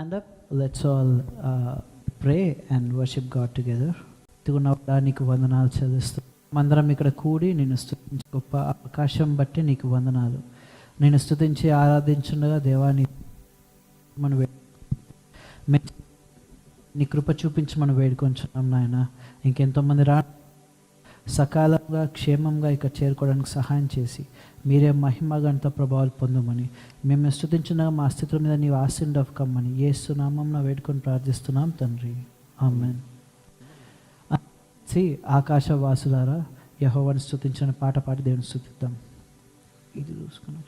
Stand up, let's all pray and worship God together. నీకు వందనాలు చెల్లిస్తూ అందరం ఇక్కడ కూడి నేను స్తుతించే గొప్ప అవకాశం బట్టి నీకు వందనాలు. నేను స్తుతించి ఆరాధించుండగా దేవాన్ని మనం నీ కృప చూపించి మనం వేడుకొంచున్నాం నాయన. ఇంకెంతోమంది సకాలంగా క్షేమంగా ఇక్కడ చేరుకోవడానికి సహాయం చేసి మీరే మహిమ గంట ప్రభావాలు పొందమని మేము స్తుతించుండగా మా స్థితుల మీద నీవు ఆశీర్వాదం కమ్మని యేసు నామమున వేడుకొని ప్రార్థిస్తున్నాం తండ్రి, ఆమేన్. ఆకాశవాసులారా యెహోవాను స్తుతించిన పాట పాడి దేవుని స్తుతిద్దాం. ఇది చూసుకొని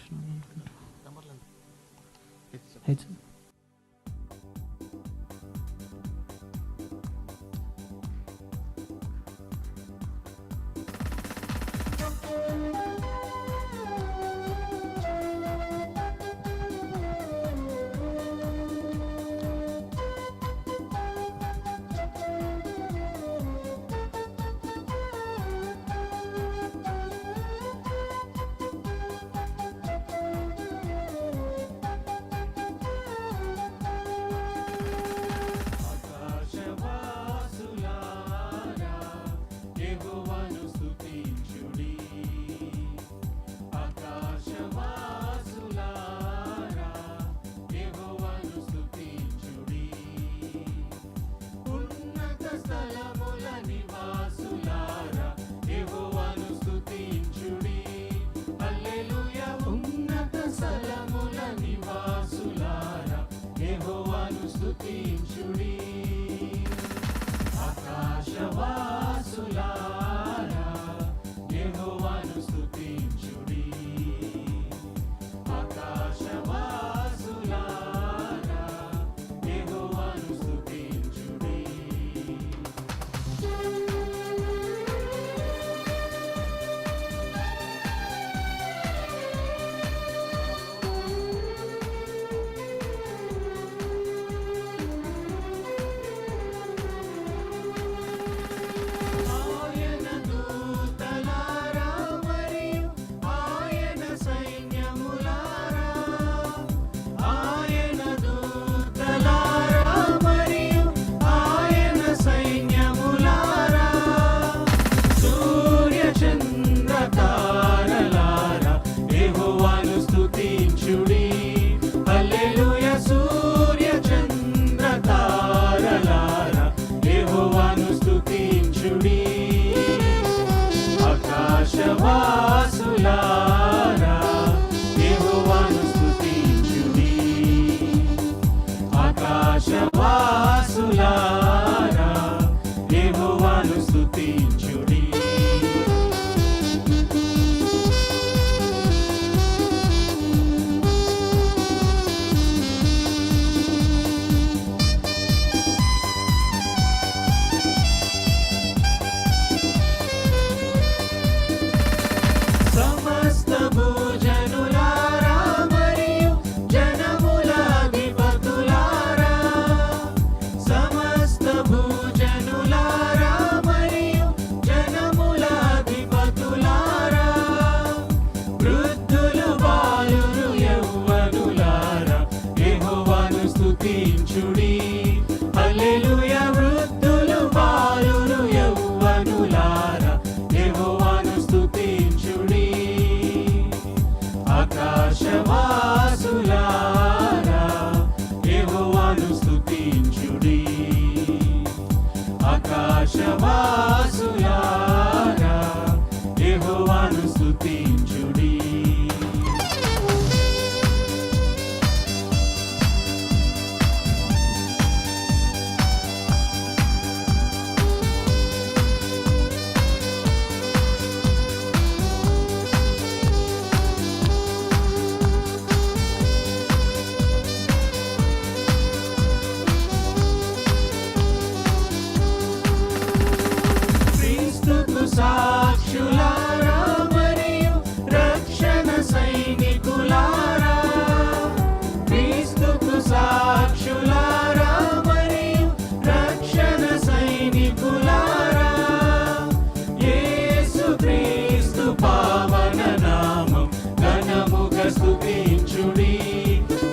స్తుతించుడి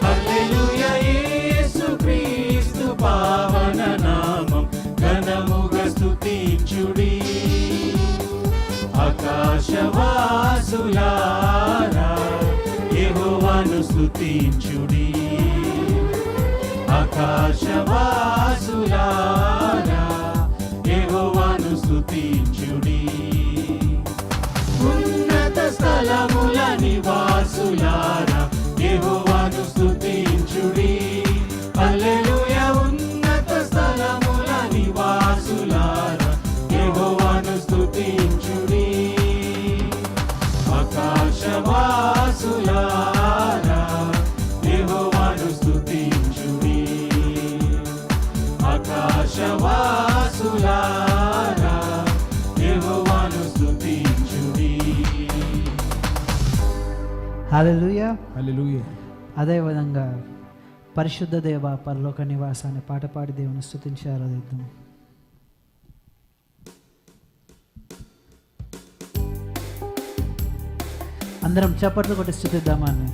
హల్లెలూయా యేసు క్రీస్తు యెహోవాను స్తుతించుడి. ఆకాశవాసులారా యెహోవాను స్తుతించుడి. ఉన్నత స్థలముల నివాసులారా యెహోవాను స్తుతించుడి. హల్లెలూయా. ఉన్నత స్థలముల నివాసులారా యెహోవాను స్తుతించుడి. ఆకాశవాసులారా యెహోవాను స్తుతించుడి. ఆకాశవాసులారా యెహోవాను స్తుతించుడి. హల్లెలూయా. హల్లెలూయా. అదేవిధంగా పరిశుద్ధ దేవ పరలోక నివాసాన్ని పాట పాడి దేవుని స్తుతించి ఆరాధిద్దాం. అందరం చప్పట్లు కొట్టి స్తుతిద్దామని.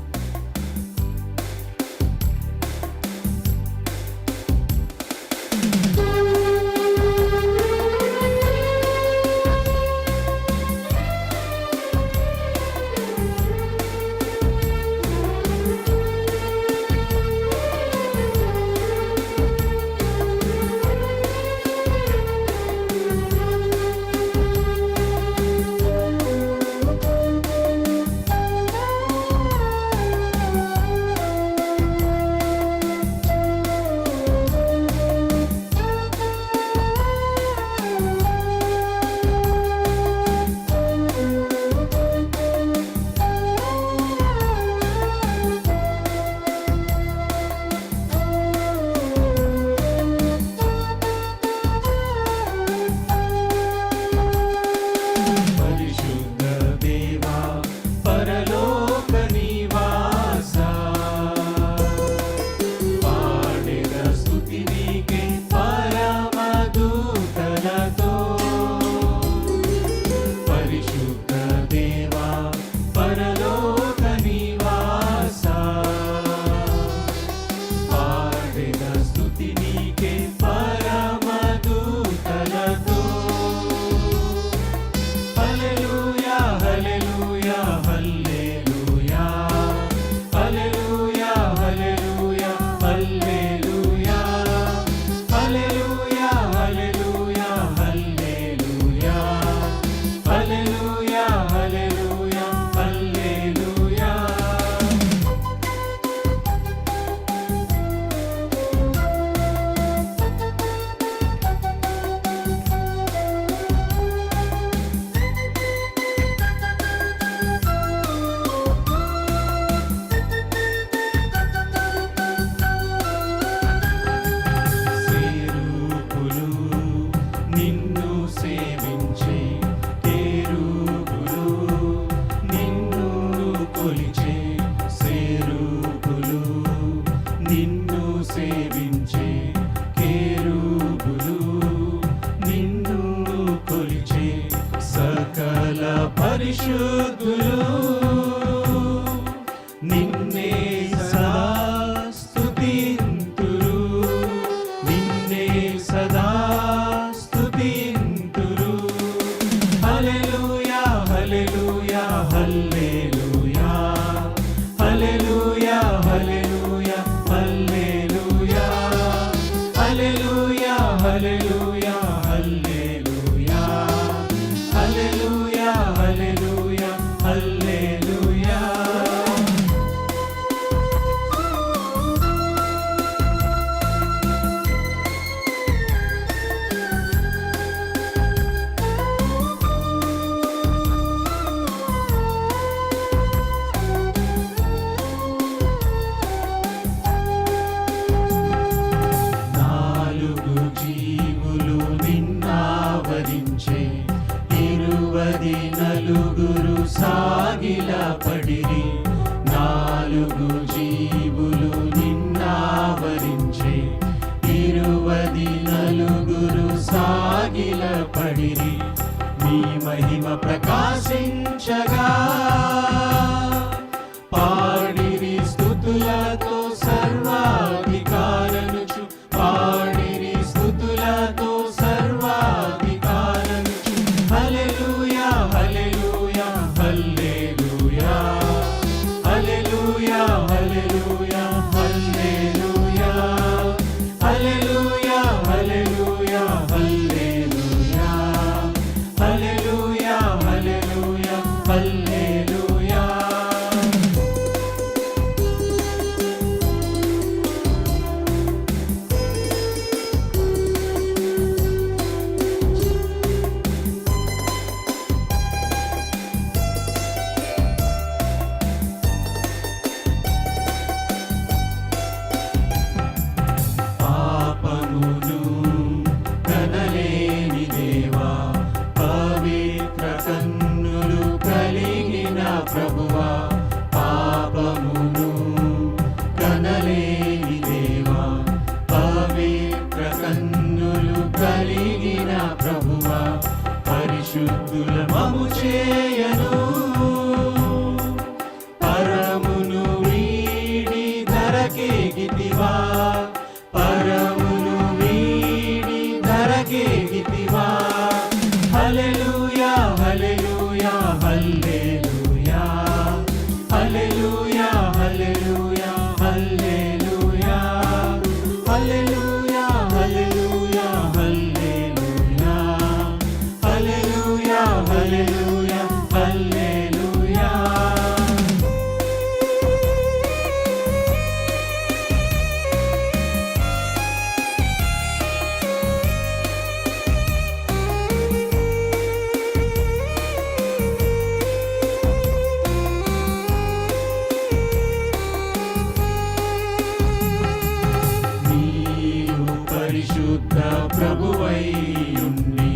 పరిశుద్ధ ప్రభువైయుండి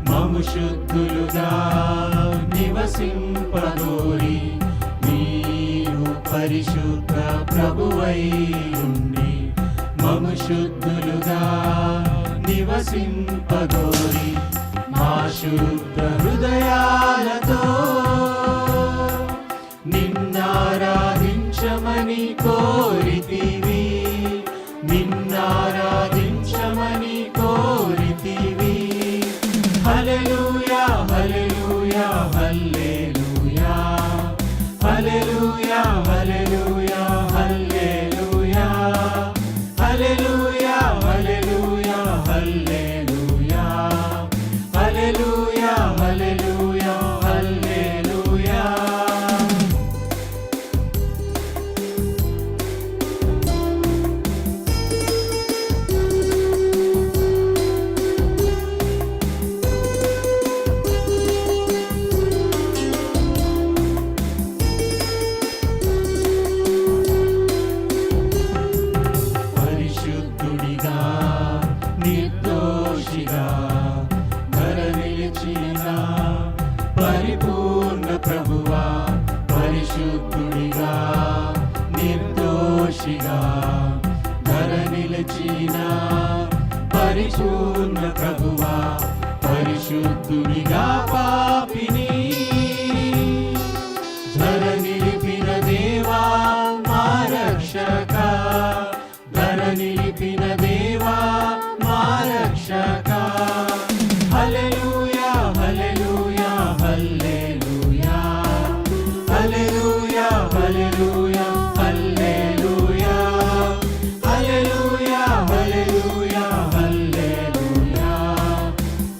మము శుద్ధులుగా నివసింపగోరి నీవు పరిశుద్ధ ప్రభువైయుండి మము శుద్ధులుగా నివసింపగోరి మా శుద్ధ హృదయాలతో నిన్నారాధించమని కోరితివి, నిన్నారాధించమని కోరితివి. హల్లెలూయా హల్లెలూయా హల్లెలూయా హల్లెలూయా హల్లెలూయా హల్లెలూయా హల్లెలూయా హల్లెలూయా హల్లెలూయా హల్లెలూయా హల్లెలూయా హల్లెలూయా. పరిశుద్ధుడిగా నిర్దోషిగా ధర నిలిచిన పరిపూర్ణ ప్రభువా, పరిశుద్ధుడిగా నిర్దోషిగా ధర నిలిచిన పరిపూర్ణ ప్రభువా, పరిశుద్ధుడిగా పాపిని ధర నిలిపిన దేవా మా రక్షక, ధర నిలిపిన దేవా మా రక్షక. హల్లెలూయా హల్లెలూయా హల్లెలూయా హల్లెలూయా హల్లెలూయా హల్లెలూయా హల్లెలూయా హల్లెలూయా హల్లెలూయా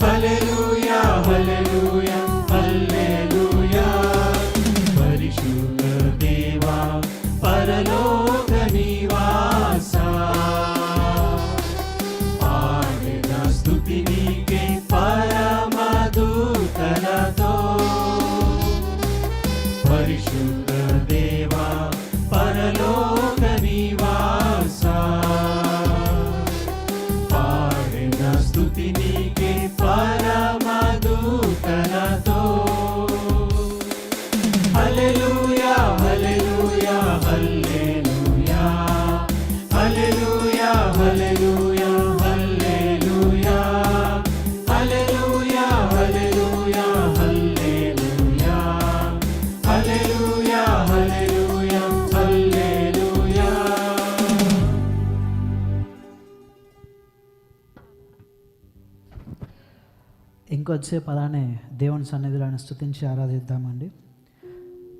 హల్లెలూయా హల్లెలూయా హల్లెలూయా. పరిశుద్ధ దేవా పరలోక నివాసా, పాడెద స్తుతి నీకే పరమదూతలతో. పరిశుద్ధ దేవా పరలోక నివాసా, పాడెద స్తుతి నీకే పరమదూతలతో. హల్లెలూయా హల్లెలూయా హల్లెలూయా హల్లెలూయా హల్లెలూయా హల్లెలూయా హల్లెలూయా హల్లెలూయా హల్లెలూయా హల్లెలూయా హల్లెలూయా హల్లెలూయా. ఇంకొద్దిసేపు అలానే దేవుని సన్నిధిలో ఆయన స్తుతించి ఆరాధిద్దామండి.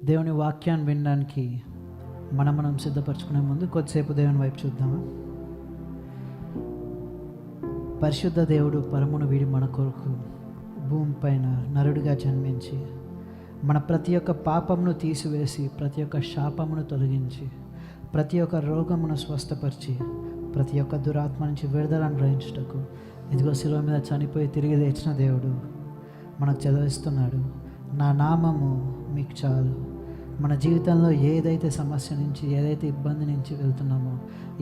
దేవుని వాక్యాన్ని వినడానికి మనం సిద్ధపరచుకునే ముందు కొద్దిసేపు దేవుని వైపు చూద్దామా. పరిశుద్ధ దేవుడు పరమును వీడి మన కొరకు భూమి పైన నరుడిగా జన్మించి మన ప్రతి ఒక్క పాపమును తీసివేసి ప్రతి ఒక్క శాపమును తొలగించి ప్రతి ఒక్క రోగమును స్వస్థపరిచి ప్రతి ఒక్క దురాత్మ నుంచి విడుదల అనుగ్రహించుటకు ఇదిగో శిలువ మీద చనిపోయి తిరిగి లేచిన దేవుడు మనకు చదివిస్తున్నాడు, నా నామము మీకు చాలు. మన జీవితంలో ఏదైతే సమస్య నుంచి ఏదైతే ఇబ్బంది నుంచి వెళ్తున్నామో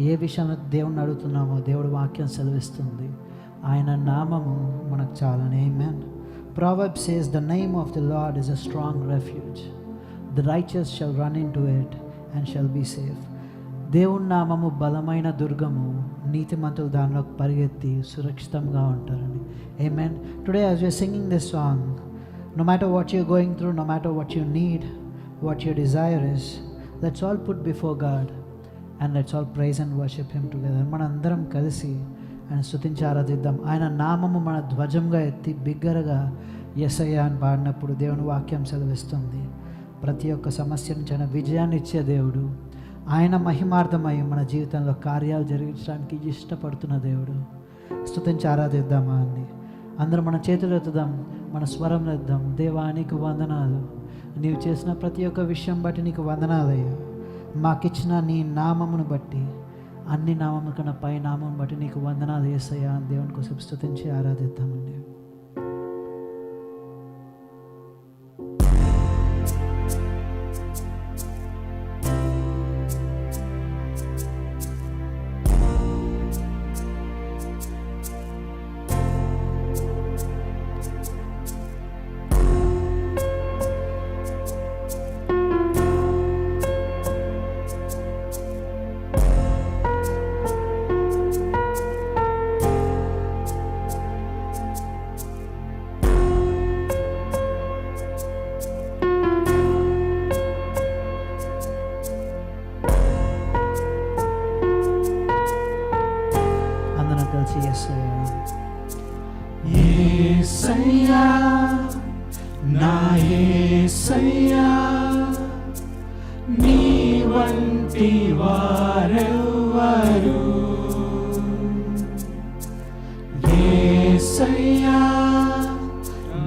ఏ విషయంలో దేవుడిని అడుగుతున్నామో దేవుడు వాక్యం సెలవిస్తుంది, ఆయన నామము మనకు చాలని. ఆమేన్. Proverbs says the name of the Lord is a strong refuge. The righteous shall run into it and shall be safe. దేవుని నామము బలమైన దుర్గము, నీతిమంతులు దానిలోకి పరిగెత్తి సురక్షితంగా ఉంటారని. ఆమేన్. Today as we are singing this song, no matter what you're going through, no matter what you need, what your desire is, let's all put before God and let's all praise and worship Him together. మనందరం కలిసి ఆయన స్తుతించి ఆరాధిద్దాం. ఆయన నామము మన ధ్వజంగా ఎత్తి బిగ్గరగా యేసయ్య అని పాడినప్పుడు దేవుని వాక్యం సెలవిస్తుంది, ప్రతి ఒక్క సమస్య నుంచి ఆయన విజయాన్ని ఇచ్చే దేవుడు, ఆయన మహిమార్థమై మన జీవితంలో కార్యాలు జరిగించడానికి ఇష్టపడుతున్న దేవుడు. స్తుతించి ఆరాధిద్దామా అండి. అందరం మన చేతులు ఎత్తుదాం, మన స్వరం ఎద్దాం. దేవా నీకు వందనాలు, నీవు చేసిన ప్రతి ఒక్క విషయం బట్టి నీకు వందనాలయ్యా. మాకిచ్చిన నీ నామమును బట్టి, అన్ని నామముల కన్నా పై నామం బట్టి నీకు వందనాలు యేసయ్యా అని దేవుని కోసం స్తుతించి ఆరాధిద్దామండి. వంటి వారెవ్వరు. యేసయ్యా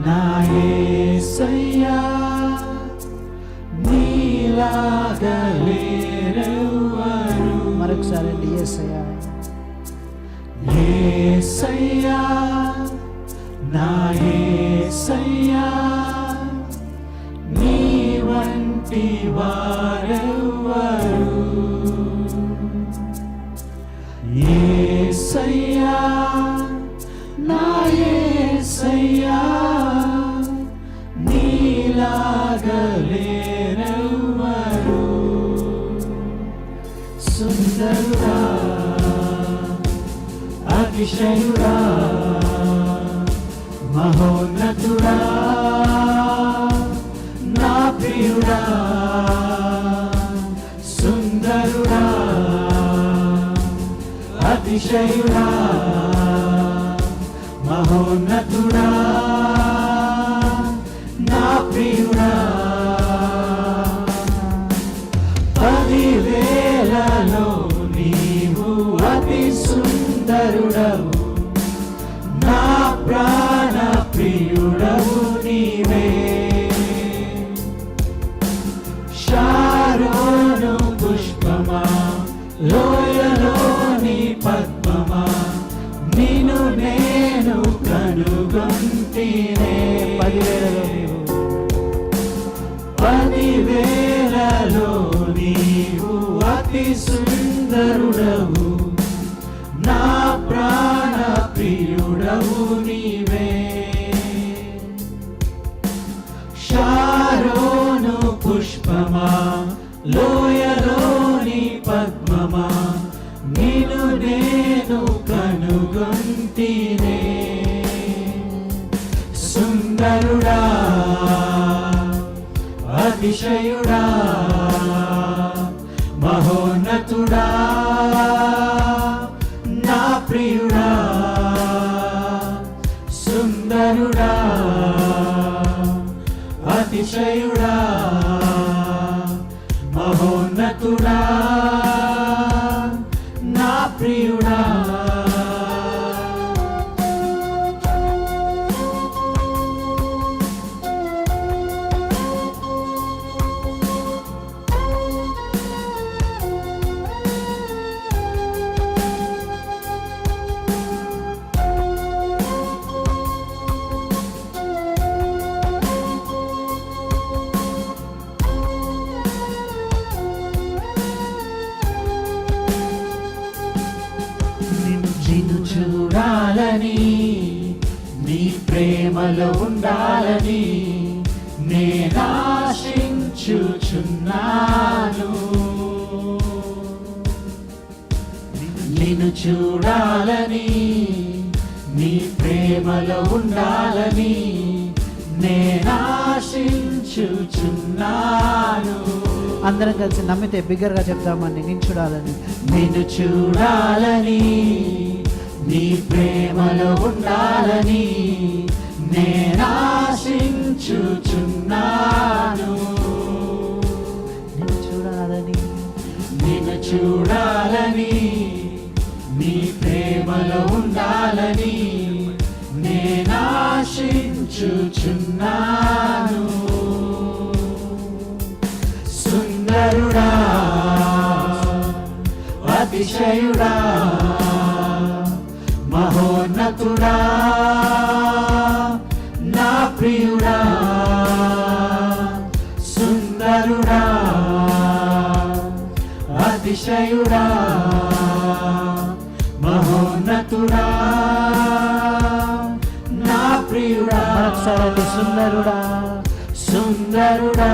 నా యేసయ్యా నీలాగా లేరెవ్వరు. మరొకసారి అండి, యేసయ్యా యేసయ్యా నా యేసయ్యా నీ వంటి వారెవ్వరు. యేసయ్యా నా యేసయ్యా నీలాగా లేరెవ్వరు. సుందరుడా అతిశయుడా మహోన్నతుడా నా ప్రియుడా. సుందరుడా అతిశయుడా మహోన్నతుడా నా ప్రియుడా. 10,000లో నీవు అతి సుందరుడవు, నా ప్రాణ ప్రియుడవు నీవే. షారోను పుష్పమా లోయలోని పద్మమా నిన్ను నేను కనుగొంటినే. 10,000లో నీవు అతి సుందరుడవు, నా ప్రాణ ప్రియుడవు నీవే. షారోను పుష్పమా లోయలోని పద్మమా నిన్ను నేను కనుగొంటినే. సుందరుడా అతిశయుడా మహోన్నతుడా నా ప్రియుడా. సుందరుడా అతిశయుడా మహోన్నతుడా నా ప్రియుడా. నిన్ను చూడాలని నీ ప్రేమలో ఉండాలని నేనాశించుచున్నాను. నిన్ను చూడాలని నీ ప్రేమలో ఉండాలని నేనాశించుచున్నాను. అందరం కలిసి నమ్మితే బిగ్గరగా చెప్తామండి, నేను చూడాలని. నిన్ను చూడాలని నీ ప్రేమలో ఉండాలని నేనాశించుచున్నాను. నిన్ను చూడాలని, నిన్ను చూడాలని నీ ప్రేమలో ఉండాలని నేనాశించుచున్నాను. సుందరుడా అతిశయుడా మహోన్నతుడా నా ప్రియుడా. సుందరుడా అతిశయుడా మహోన్నతుడా నా ప్రియుడా. మరొకసారి సుందరుడా సుందరుడా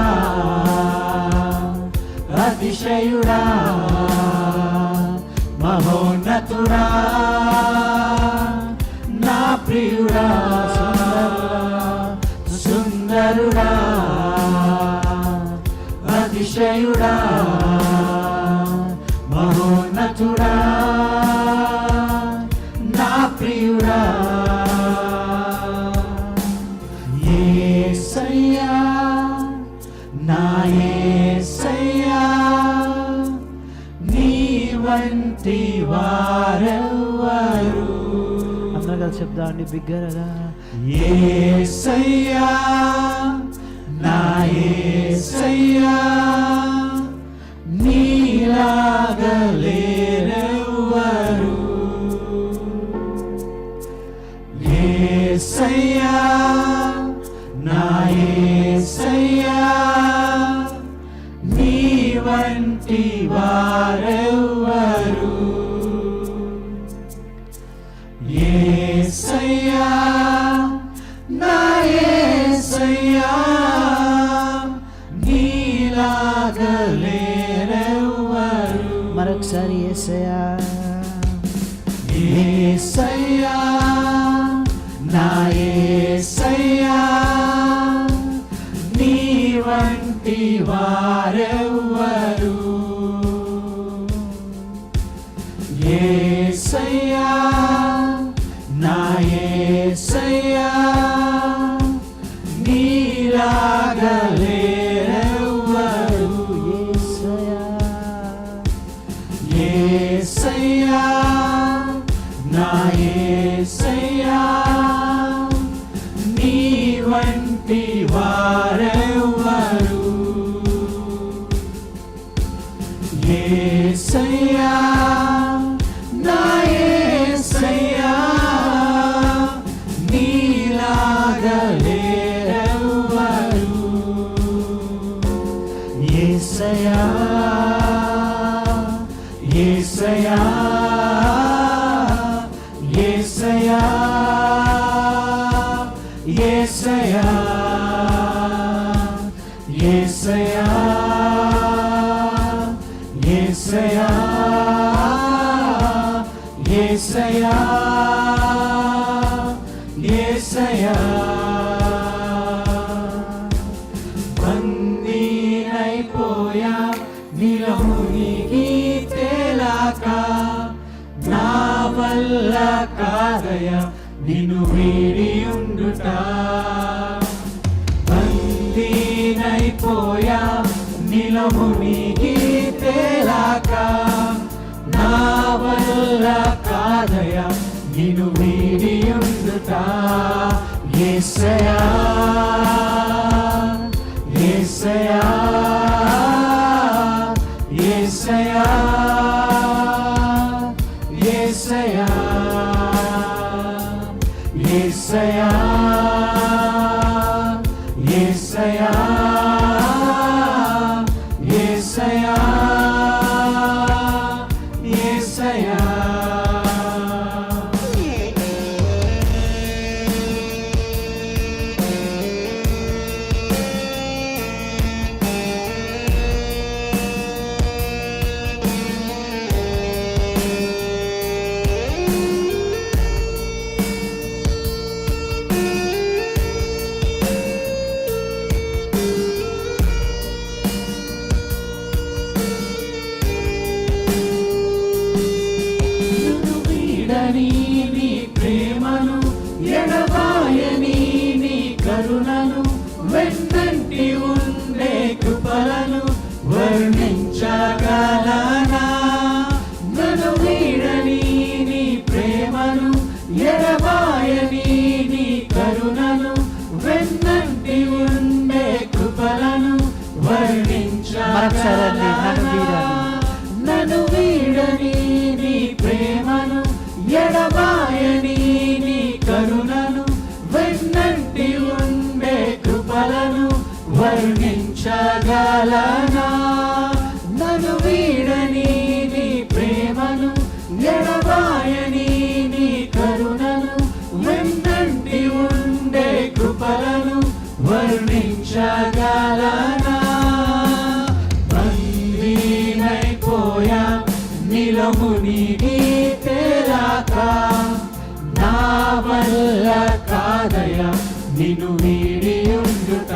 అతిశయుడా మహోన్నతుడా నా ప్రియుడా. సుందరుడా అతిశయుడా మహోన్నతుడా నా ప్రియుడా. యేసయ్యా నా యేసయ్యా వంటి వారెవ్వరు. అందరూ కలిసి చెప్దామండి బిగ్గరగా. యేసయ్యా నా యేసయ్యా నీలాగా లేరెవ్వరు. యేసయ్యా నా యేసయ్యా నీ వంటి వారెవ్వరు. యేసయ్యా నా యేసయ్యా నీలాగా లేరెవ్వరు. మరొకసారి యేసయ్యా యేసయ్యా నా యేసయ్యా నీ వంటి వారెవ్వరు. యేసయ్యా నా యేసయ్యా నీలాగా లేరెవ్వరు. యేసయ్యా నా యేసయ్యా నీ వంటి వారెవ్వరు. యేసయ్యా నా యేసయ్యా నీలాగా లేరెవ్వరు. యేసయ్యా యేసయ్యా యేసయ్యా యేసయ్యా యేసయ్యా యేసయ్యా యేసయ్యా యేసయ్యా బందీనైపోయా నీలో మునిగి తేలాక నా వల్ల కాదయ్యా నిన్ను వీడి ఉండుట. బందీనైపోయా నీలో మునిగి తేలాక నా వల్ల కాదయ్యా నిన్ను వీడి ఉండుట. యేసయ్యా యేసయ్యా యేసయ్యా యేసయ్యా యేసయ్యా యేసయ్యా యేసయ్యా యేసయ్యా నీ ప్రేమను ఎడబాయని నీ కరుణను వెన్నంటి ఉండే కృపలను వర్ణించగలనా. నన్ను వీడని నీ ప్రేమను ఎడబాయని నీ కరుణను వెన్నంటి ఉండే కృపలను వర్ణించగలనా. నన్ను వీడని నీ ప్రేమను ఎడబాయని నీ కరుణను వెన్నంటి ఉండే కృపలను వర్ణించగలనా. నన్ను వీడని నీ ప్రేమను ఎడబాయని నీ కరుణను వెన్నంటి ఉండే కృపలను వర్ణించగలనా. బందీనైపోయా నీలో మునిగి తేలాక నా వల్ల కాదయ్యా నిన్ను వీడి ఉండుట.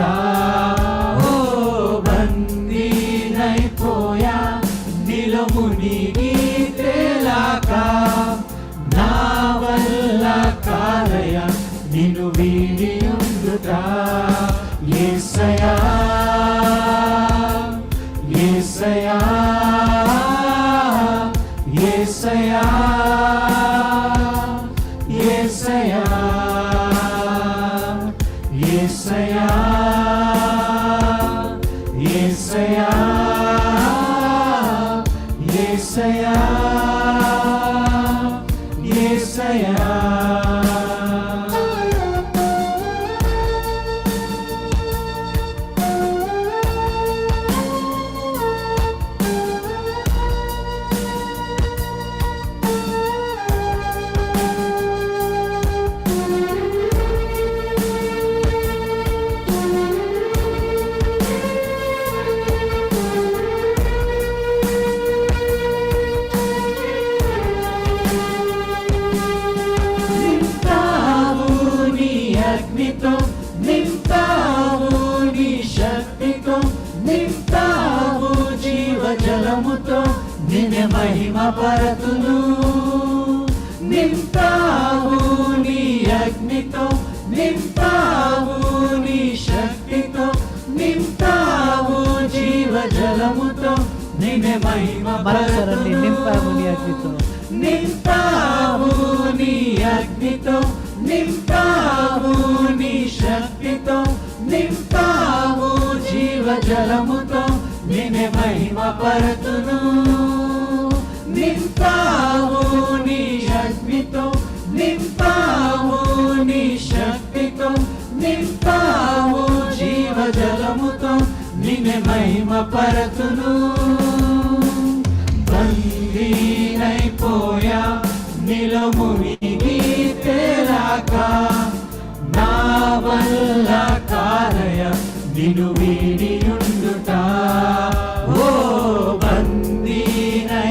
ఓ బందీనైపోయా నీలో మునిగి తేలాక నా వల్ల కాదయ్యా నిన్ను వీడి ఉండుట. యేసయ్యా యేసయ్యా యేసయ్యా యేసయ్యా నింపావు నీ శక్తితో నింపావు జీవజలముతో నిన్నే మహిమ పరతును నింపావు నీ అగ్నితో నింపావు నీ శక్తితో నింపావు జీవజలముతో నిన్నే మహిమ పరతును నింపావు నీ అగ్నితో నింపావు నీ అగ్నితో నింపావు నీ శక్తితో నింపావు జీవజలముతో నిన్నే మహిమ పరతును నింపావు నీ అగ్నితో నింపావు నీ శక్తితో నింపావు జీవజలముతో నిన్నే మహిమ పరతును బందీనైపోయా నీలో మునిగి తేలాక నా వల్ల కాదయ నిన్ను వీడియుండుట ఓ బందీనైపోయా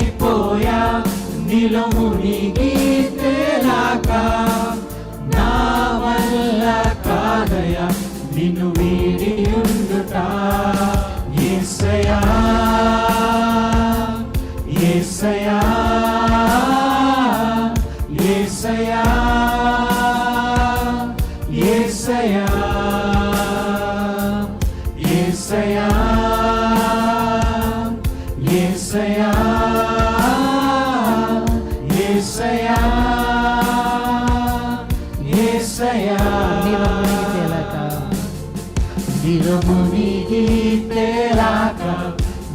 నీలో మునిగి తేలాక నా వల్ల కాదయ నిన్ను వీడియుండుట యేసయ్యా యేసయ్యా యేసయ్యా యేసయ్యా యేసయ్యా యేసయ్యా యేసయ్యా యేసయ్యా నీలో మునిగి తేలాక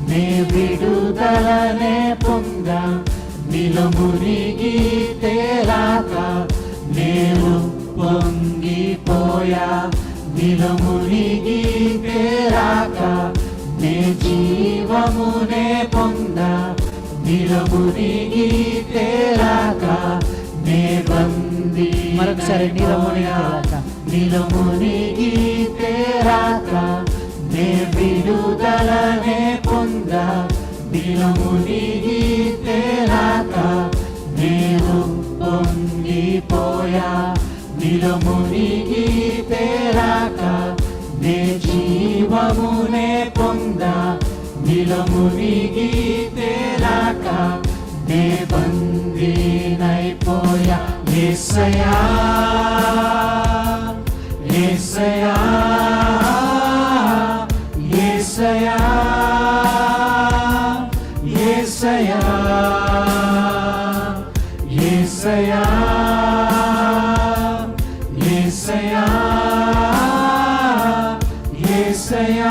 నే విడుదలనే పొందా నీలో మునిగి తేలాక నేను పొంగిపోయా నీలో మునిగి తేలాక నే జీవమునే పొందా నీలో మునిగి తేలాక నే బందీ మరొకసారి నీలో మునిగి తేలాక నే విడుదలనే పొందా నీలో మునిగి తేలాక నేను పొంగిపోయా నీలో మునిగి తేలాక నే జీవమునే పొందా నీలో మునిగి తేలాక నే బందీనైపోయా యేసయ్యా యేసయ్యా యేసయ్యా యేసయ్యా యేసయ్యా యేసయ్యా యేసయ్యా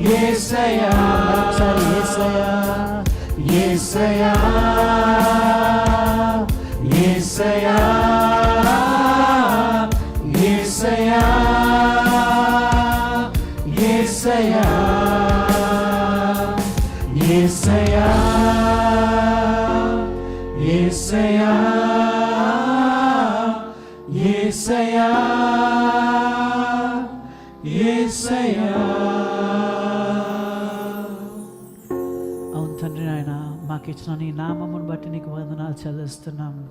యేసయ్యా యేసయ్యా యేసయ్యా యేసయ్యా యేసయ్యా యేసయ్యా యేసయ్యా యేసయ్యా యేసయ్యా. అవును తండ్రి నాయన, మాకు ఇచ్చిన నీ నామమును బట్టి నీకు వందనాలు చెల్లిస్తున్నాము.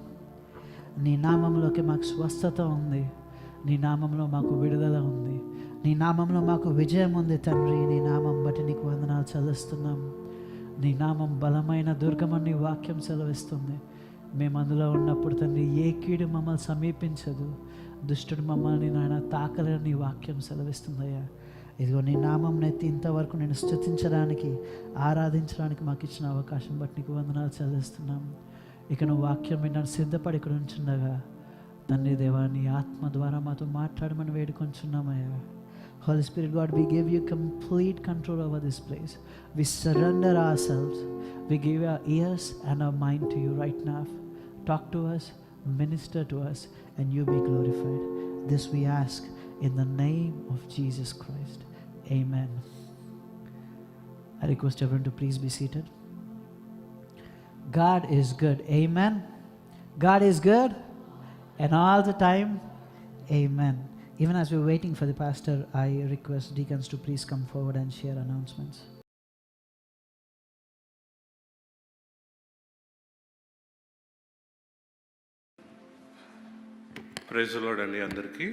నీ నామంలోకి మాకు స్వస్థత ఉంది, నీ నామంలో మాకు విడుదల ఉంది, నీ నామంలో మాకు విజయం ఉంది తండ్రి. నీ నామం బట్టి నీకు వందనాలు చెల్లిస్తున్నాము. నీ నామం బలమైన దుర్గమని నీ వాక్యం సెలవిస్తుంది. మేము అందులో ఉన్నప్పుడు తండ్రి ఏ కీడు మమ్మల్ని సమీపించదు, దుష్టుడు మమ్మల్ని నాయన తాకలని నీ వాక్యం సెలవిస్తుందయ్యా. ఇదిగో నీ నామం నెత్తి ఇంతవరకు నేను స్తుతించడానికి, ఆరాధించడానికి మాకు ఇచ్చిన అవకాశం బట్టి నీకు వందనాలు చెల్లిస్తున్నాము. ఇక నువ్వు వాక్యం విన్నాను సిద్ధపడి ఇక్కడ ఉంచుండగా తండ్రి దేవా నీ ఆత్మ ద్వారా మాతో మాట్లాడమని వేడుకొంచున్నామయ్యా. Holy Spirit, God, we give you complete control over this place. We surrender ourselves. We give our ears and our mind to you right now. Talk to us, minister to us, and you be glorified. This we ask in the name of Jesus Christ. Amen. I request everyone to please be seated. God is good. Amen. God is good. And all the time, amen. Even as we're waiting for the pastor, I request deacons to please come forward and share announcements. Praise the lord అండి అందరికీ.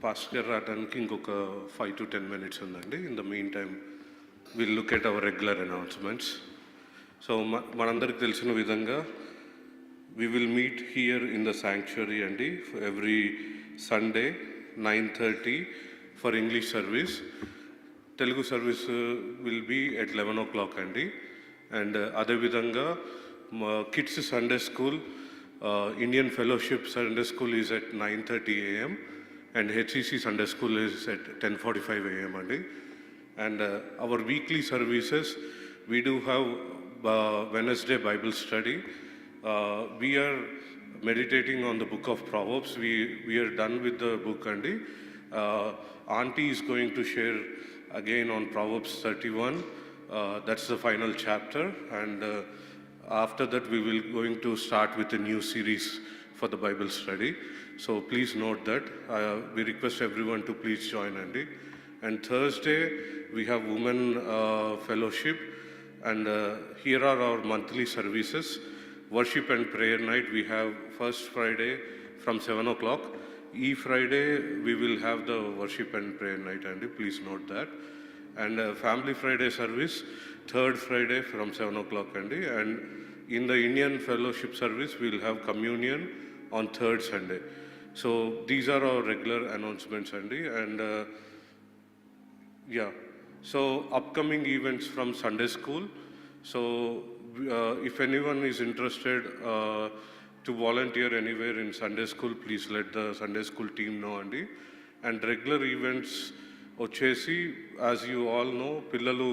Pastor గారు రావడానికి ఇంకొక 5 to 10 minutes ఉందండి. In the mean time will look at our regular announcements. So మనందరికి తెలిసిన విధంగా we will meet here in the sanctuary అండి every Sunday 9:30 for English service. Telugu service will be at 11 o'clock అండి. And అదేవిధంగా kids Sunday school, Indian fellowship Sunday school is at 9:30 a.m. and HCC Sunday school is at 10:45 a.m. అండి. And our weekly services, we do have Wednesday Bible study. We are meditating on the book of Proverbs. We are done with the book andi. Auntie is going to share again on Proverbs 31. That's the final chapter, and after that we will going to start with a new series for the Bible study. So please note that. We request everyone to please join andi. And Thursday we have women fellowship, and here are our monthly services. Worship and prayer night we have first Friday from 7 o'clock. Friday we will have the worship and prayer night andi. Please note that. And family Friday service third Friday from 7 o'clock andi. And in the Indian fellowship service we will have communion on third Sunday. So these are our regular announcements andi. And so upcoming events from Sunday school. So if anyone is interested to volunteer anywhere in Sunday school, please let the Sunday school team know andi. And regular events వచ్చేసి, as you all know, పిల్లలు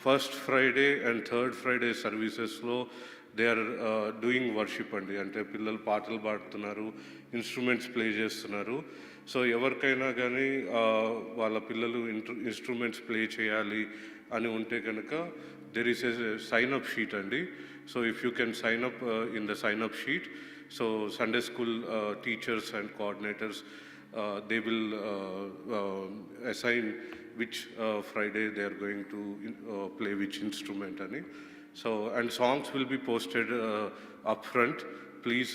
first Friday and third Friday సర్వీసెస్లో they are doing worship అండి. అంటే పిల్లలు పాటలు పాడుతున్నారు, instruments play చేస్తున్నారు. So ఎవరికైనా కానీ వాళ్ళ పిల్లలు ఇన్స్ట్రుమెంట్స్ ప్లే చేయాలి అని ఉంటే కనుక there is a sign up sheet andi. So if you can sign up in the sign up sheet, so Sunday school teachers and coordinators, they will assign which Friday they are going to play which instrument ani. So and songs will be posted up front. Please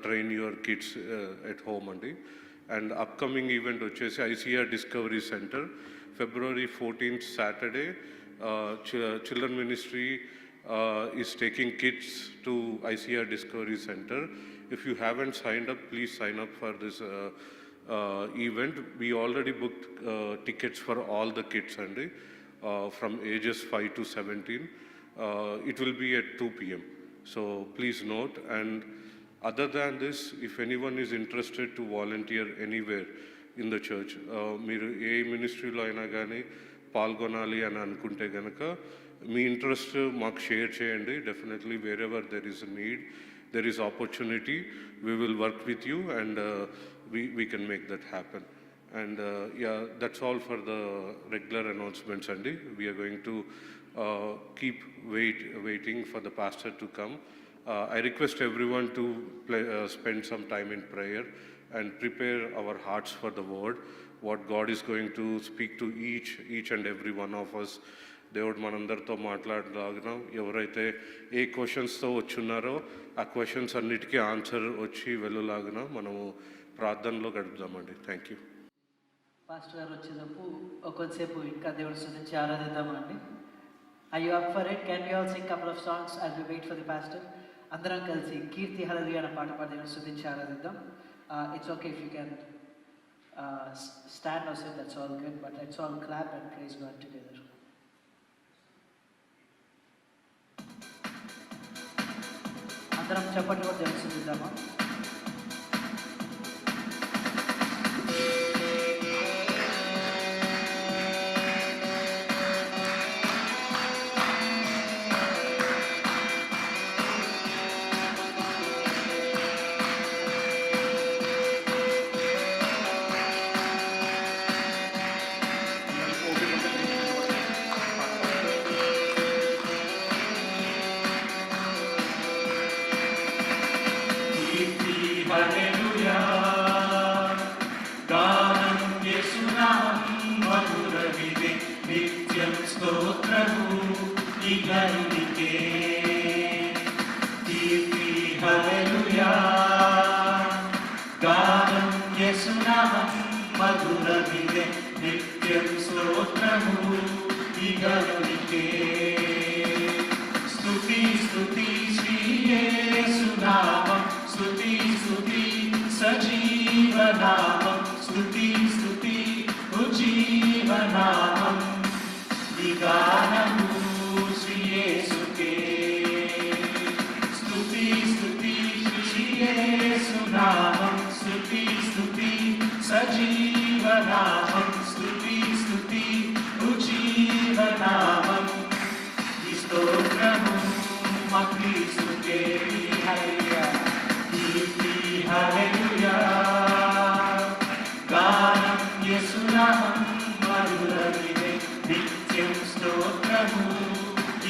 train your kids at home andi. And upcoming event vachesi ICR Discovery Center, February 14th Saturday. Children Ministry is taking kids to ICR Discovery Center. If you haven't signed up, please sign up for this event. We already booked tickets for all the kids andi, from ages 5 to 17. It will be at 2 p.m. So please note. And other than this, if anyone is interested to volunteer anywhere in the church, మీరు ఏ మినిస్ట్రీలో అయినా కానీ పాల్గొనాలి అని అనుకుంటే కనుక మీ interest మాకు share చేయండి. Definitely wear ever there is need, there is opportunity, we will work with you and we can make that happen. And that's all for the regular announcements andi. We are going to keep waiting for the pastor to come. I request everyone to spend some time in prayer and prepare our hearts for the word, what God is going to speak to each and every one of us. దేవుడు మనందరితో మాట్లాడలాగిన ఎవరైతే ఏ క్వశ్చన్స్తో వచ్చున్నారో ఆ questions అన్నిటికీ answer వచ్చి వెళ్ళలాగిన మనము ప్రార్థనలో గడుపుదామండి. Thank you. Pastor గారు వచ్చేటప్పుడు కొంతసేపు ఇంకా దేవుడి స్తుతించి ఆరాధిద్దామండి. Are you up for it? Can we all sing couple of songs as we wait for the pastor? అందరం కలిసి కీర్తి హల్లెలూయా అనే పాట పాడి దేవుడిని స్తుతించి ఆరాధిద్దాం. It's okay if you can stand or sit, that's all good, but let's all clap and praise God together. అందరం చప్పట్లు కొట్టి దేవుడిని స్తుతిద్దామా? మధురమిదే నిత్యం స్తోత్రము ఇగలునికే స్తుతి స్తుతి శ్రీ యేసునామం స్తుతి స్తుతి సజీవనామం స్తుతి స్తుతి ఉజ్జీవనామం ఈ గానము శ్రీ యేసుకే స్తుతి స్తుతి శ్రీ యేసునామం స్తుతి స్తుతి సజీవనామం స్తుతి స్తుతి ఉజ్జీవనామం ఈ స్తోత్రము మా క్రీస్తుకే హల్లెలూయా కీర్తి హల్లెలూయా గానం యేసునామం మధురమిదే నిత్యం స్తోత్రము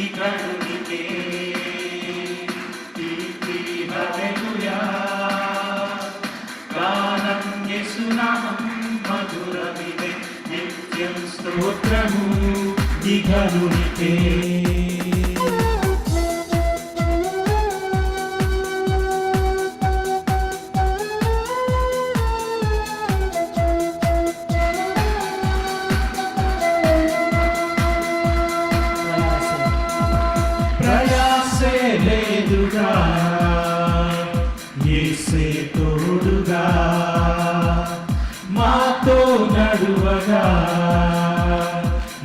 ఇగలునికే కీర్తి హల్లెలూయా గానం యేసునామం మధురమిదే నిత్యం స్తోత్రము ఇగలునికే ప్రయాసే లేదుగా యేసే తోడుగా మాతో నడువగా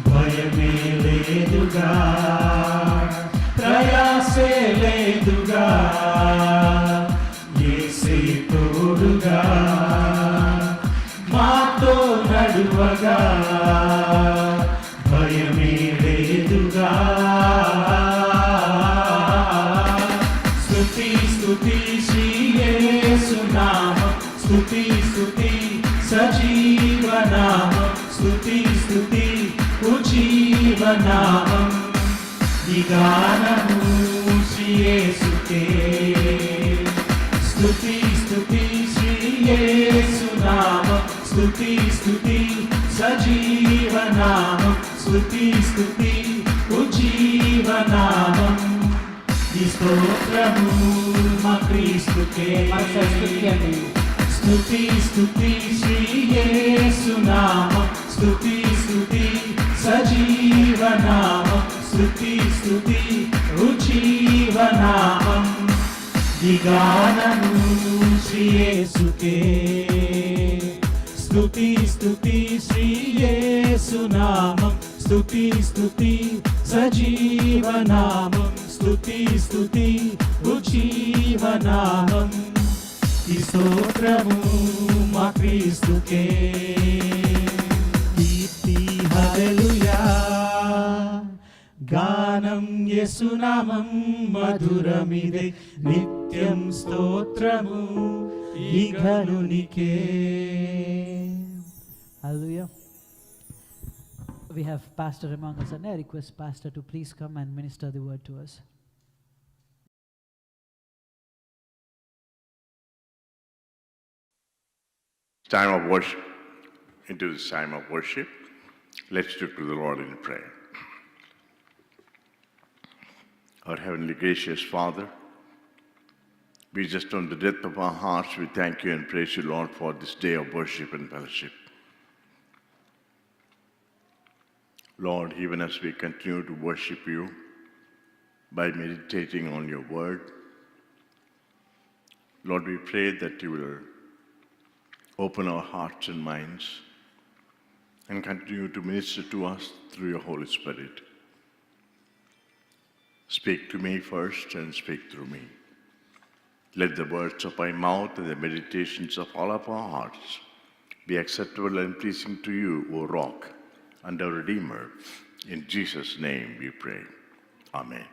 భయమే లేదుగా ప్రయాసే లేదుగా యేసే తోడుగా మాతో నడువగా భయమే లేదుగా స్తుతి స్తుతి శ్రీ యేసునామం స్తుతి స్తుతి సజీవనామం స్తుతి స్తుతి ఉజ్జీవనామం ఈ గానము శ్రీ యేసుకే స్తుతి స్తుతి శ్రీ యేసునామం స్తుతి స్తుతి సజీవనామం స్తుతి స్తుతి ఉజ్జీవనామం ఈ స్తోత్రము మా క్రీస్తుకే స్తుతి స్తుతి శ్రీ యేసునామం స్తుతి స్తుతి సజీవనామం స్తుతి స్తుతి ఉజ్జీవనామం ఈ గానము శ్రీ యేసుకే స్తుతి స్తుతి శ్రీ యేసునామం స్తుతి స్తుతి సజీవనామం స్తుతి స్తుతి ఉజ్జీవనామం ఈ స్తోత్రము మా క్రీస్తుకే కీర్తి హల్లెలూయా గానం యేసునామం మధురమిదే నిత్యం స్తోత్రము ఇగలునికే Hallelujah. We have Pastor among us, and I request Pastor to please come and minister the word to us. Time of worship. Into this time of worship, let's look to the Lord in prayer. Our heavenly gracious Father, we just from the depth of our hearts, we thank you and praise you, Lord, for this day of worship and fellowship. Lord, even as we continue to worship you by meditating on your word, Lord, we pray that you will open our hearts and minds and continue to minister to us through your Holy Spirit. Speak to me first and speak through me. Let the words of my mouth and the meditations of all of our hearts be acceptable and pleasing to you, O Rock and our Redeemer. In Jesus' name we pray. Amen.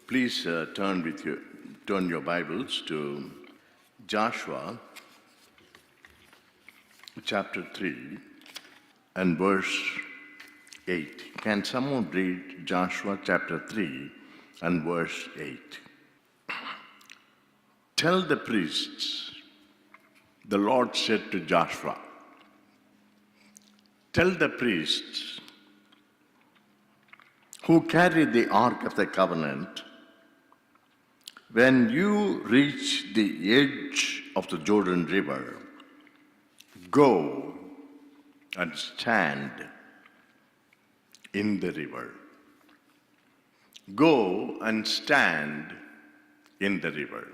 Please turn your Bibles to Joshua chapter 3 and verse 8. Can someone read Joshua chapter 3 and verse 8? Tell the priests, the Lord said to Joshua, tell the priests who carry the Ark of the Covenant, when you reach the edge of the Jordan River, go and stand in the river. Go and stand in the river.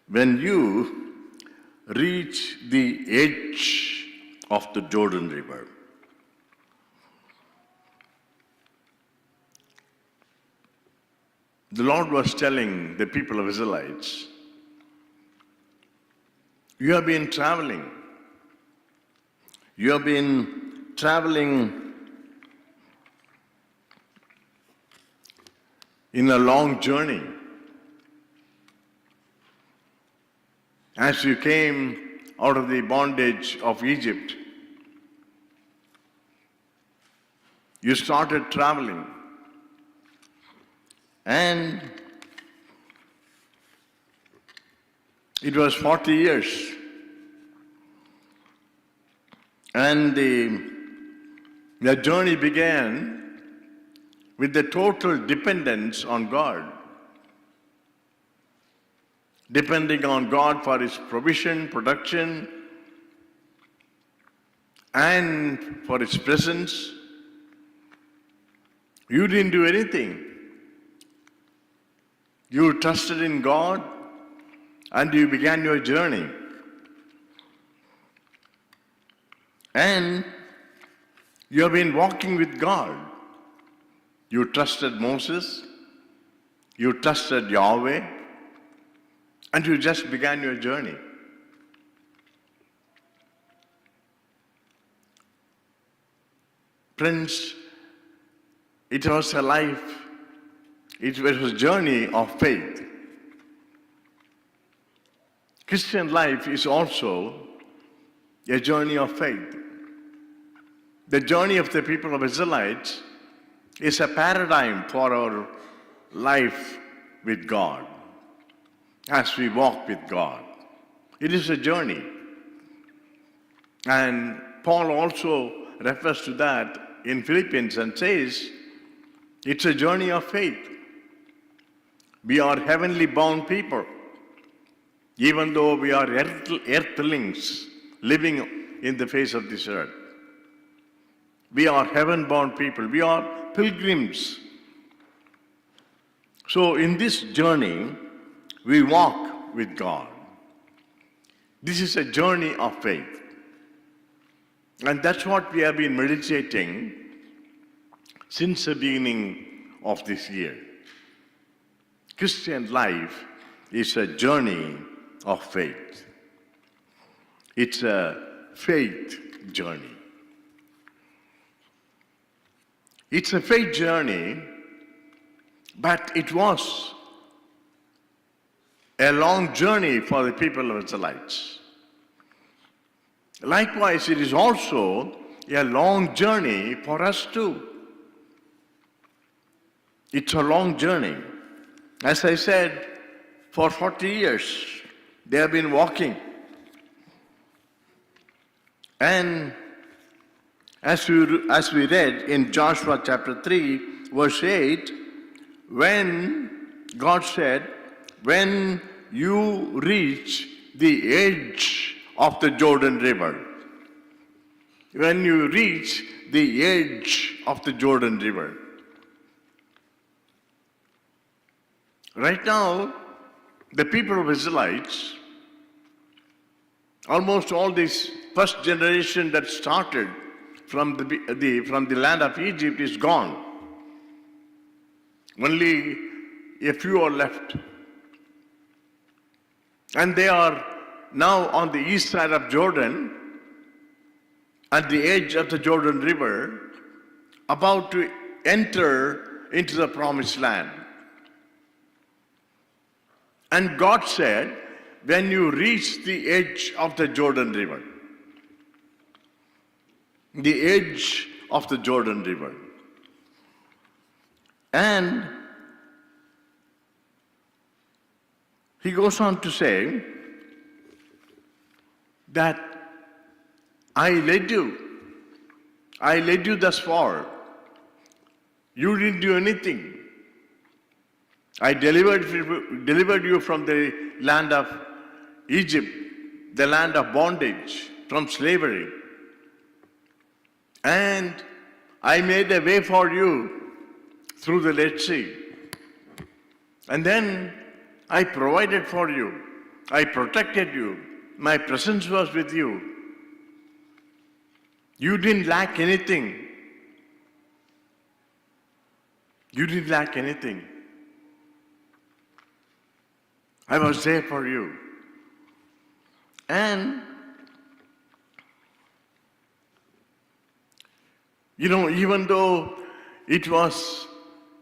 When you reach the edge of the Jordan River, the Lord was telling the people of Israelites, you have been traveling. You have been traveling in a long journey. As you came out of the bondage of Egypt, you started traveling. And it was 40 years. And the journey began with the total dependence on God. Depending on God for His provision, production, and for His presence. You didn't do anything. You trusted in God and you began your journey. And you have been walking with God. You trusted Moses, you trusted Yahweh, and you just began your journey. Friends, it was a life, it was a journey of faith. Christian life is also a journey of faith. The journey of the people of Israelites is a paradigm for our life with God, as we walk with God. It is a journey. And Paul also refers to that in Philippians and says, it's a journey of faith. We are heavenly bound people. Even though we are earthlings living in the face of this earth. We are heaven-bound people. We are pilgrims. So in this journey, we walk with God. This is a journey of faith. And that's what we have been meditating since the beginning of this year. Christian life is a journey of faith. It's a faith journey. It's a faith journey, but it was a long journey for the people of Israelites. Likewise, it is also a long journey for us too. It's a long journey. As I said, for 40 years, they have been walking. And as we read in Joshua chapter 3, verse 8, when God said, when you reach the edge of the Jordan River, when you reach the edge of the Jordan River. Right now, the people of Israelites, almost all this first generation that started from the land of Egypt is gone. Only a few are left. And they are now on the east side of Jordan, at the edge of the Jordan River, about to enter into the promised land. And God said, when you reach the edge of the Jordan River, the edge of the Jordan River, and he goes on to say that I led you. I led you thus far. You didn't do anything. I delivered you from the land of Egypt, the land of bondage, from slavery. And I made a way for you through the Red Sea. And then I provided for you. I protected you. My presence was with you. You didn't lack anything. You didn't lack anything. I was there for you. And, even though it was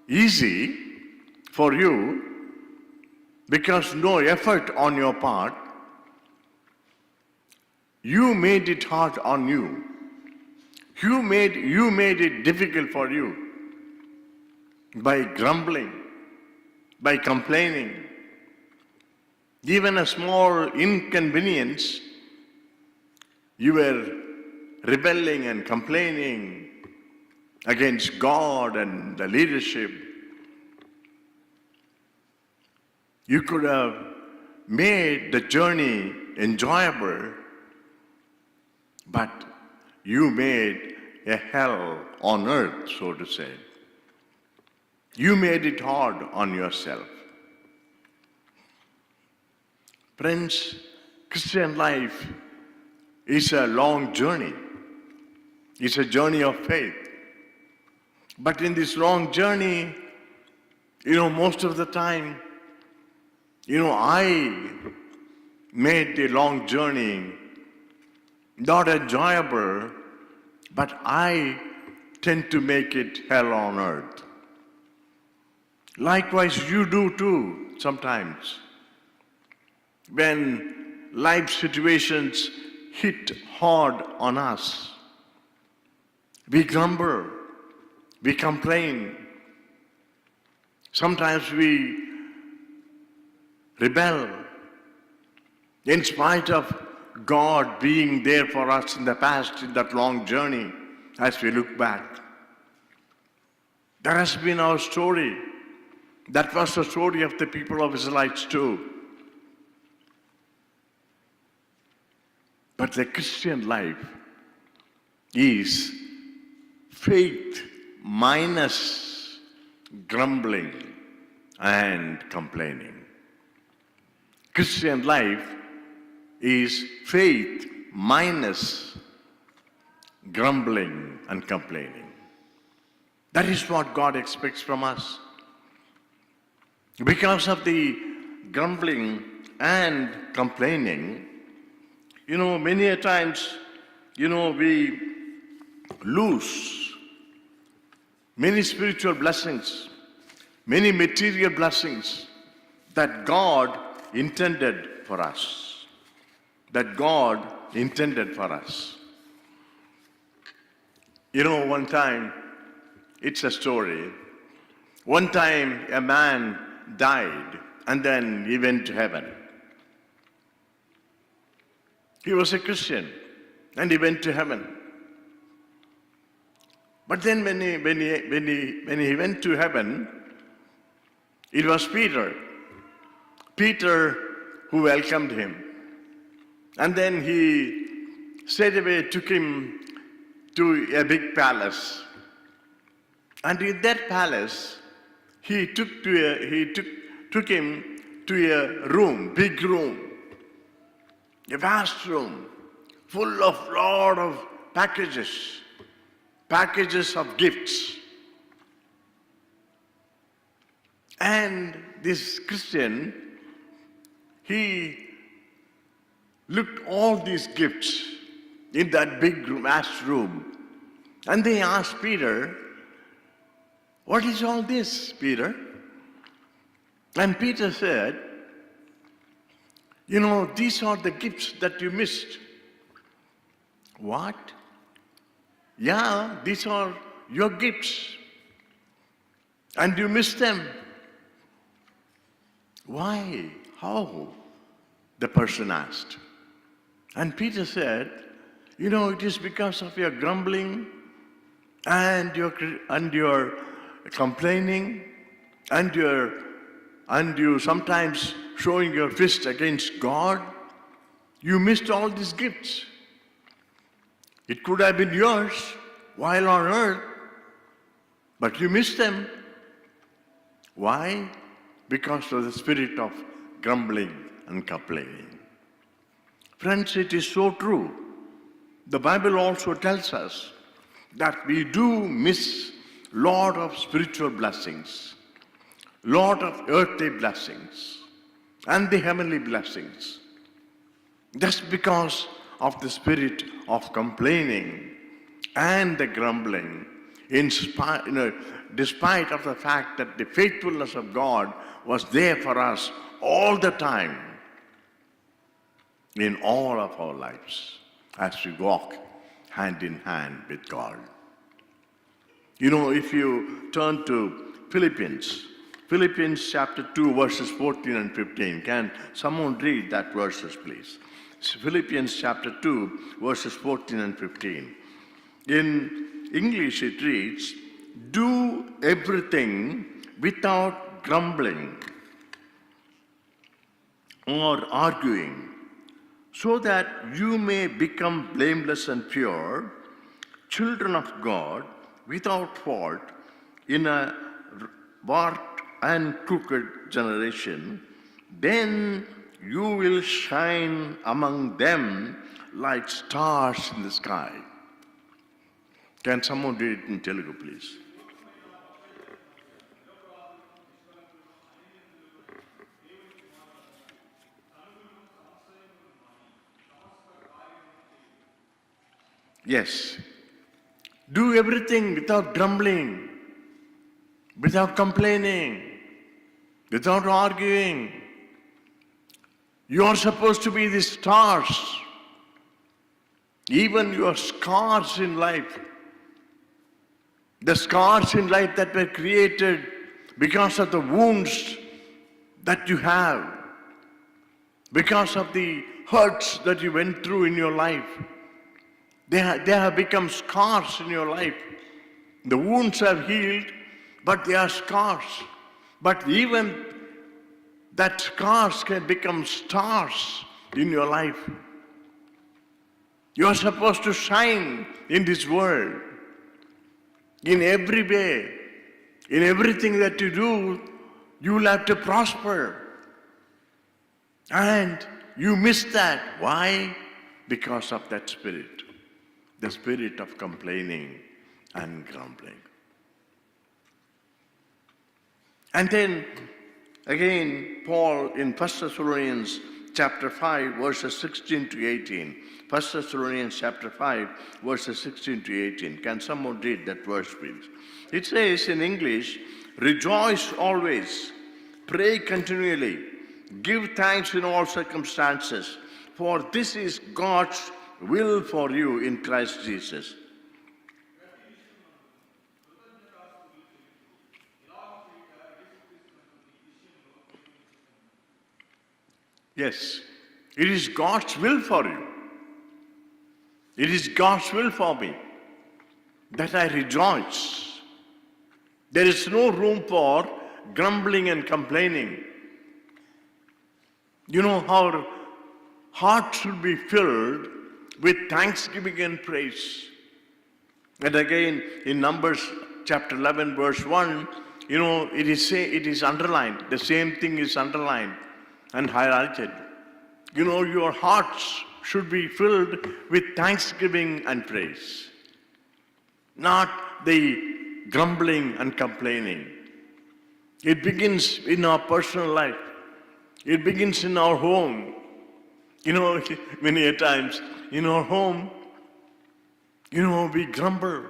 easy for you, because no effort on your part, you made it hard on you. You made it difficult for you by grumbling, by complaining. Even a small inconvenience, you were rebelling and complaining against God and the leadership. You could have made the journey enjoyable, but you made a hell on earth, so to say. You made it hard on yourself. Friends, Christian life is a long journey. It's a journey of faith. But in this long journey, most of the time, I made the long journey not enjoyable, but I tend to make it hell on earth. Likewise, you do too, sometimes. When life situations hit hard on us, we grumble, we complain. Sometimes we rebel in spite of God being there for us in the past, in that long journey, as we look back. That has been our story. That was the story of the people of Israelites too. But the Christian life is faith minus grumbling and complaining. Christian life is faith minus grumbling and complaining. That is what God expects from us. Because of the grumbling and complaining, many a times, we lose many spiritual blessings, many material blessings that God intended for us. That God intended for us. One time, it's a story. One time a man died and then he went to heaven. He was a Christian and he went to heaven. But then when he went to heaven, it was Peter who welcomed him. And then he straightaway took him to a big palace. And in that palace, he took him to a room, big room, a vast room, full of lot of packages of gifts. And this Christian, he looked all these gifts in that big vast room. And they asked Peter, "What is all this, Peter?" And Peter said, "These are the gifts that you missed." "What?" "Yeah, these are your gifts. And you missed them." "Why? How?" the person asked. And Peter said, You know, it is because of your grumbling and your complaining and you sometimes showing your fist against God. You missed all these gifts. It could have been yours while on earth, but you missed them. Why? Because of the spirit of grumbling and complaining. Friends, it is so true. The Bible also tells us that we do miss lot of spiritual blessings, lot of earthly blessings, and the heavenly blessings, just because of the spirit of complaining and the grumbling, despite of the fact that the faithfulness of God was there for us all the time in all of our lives as we walk hand in hand with God. You know, if you turn to Philippians chapter 2, verses 14 and 15. Can someone read that verses, please? Philippians chapter 2, verses 14 and 15. In English it reads, "Do everything without grumbling or arguing, so that you may become blameless and pure, children of God, without fault, in a warped and crooked generation. Then you will shine among them like stars in the sky." Can someone read it in Telugu, please? Yes. Do everything without grumbling, without complaining, without arguing. You are supposed to be the stars. Even your scars in life, the scars in life that were created because of the wounds that you have, because of the hurts that you went through in your life, they have become scars in your life. The wounds have healed, but they are scars. But even that scars can become stars in your life. You are supposed to shine in this world. In every way, in everything that you do, you will have to prosper. And you miss that. Why? Because of that spirit. The spirit of complaining and grumbling. And then, again, Paul in 1 Thessalonians chapter 5, verses 16 to 18. 1 Thessalonians chapter 5, verses 16 to 18. Can someone read that verse, please? It says in English, "Rejoice always, pray continually, give thanks in all circumstances, for this is God's will for you in Christ Jesus." Yes, it is God's will for you. It is God's will for me that I rejoice. There is no room for grumbling and complaining. You know, our heart should be filled with thanksgiving and praise. And again, in Numbers chapter 11, verse 1, you know, it is underlined. The same thing is underlined and highlighted. You know, your hearts should be filled with thanksgiving and praise, not the grumbling and complaining. It begins in our personal life. It begins in our home. You know, many a times in our home, you know, we grumble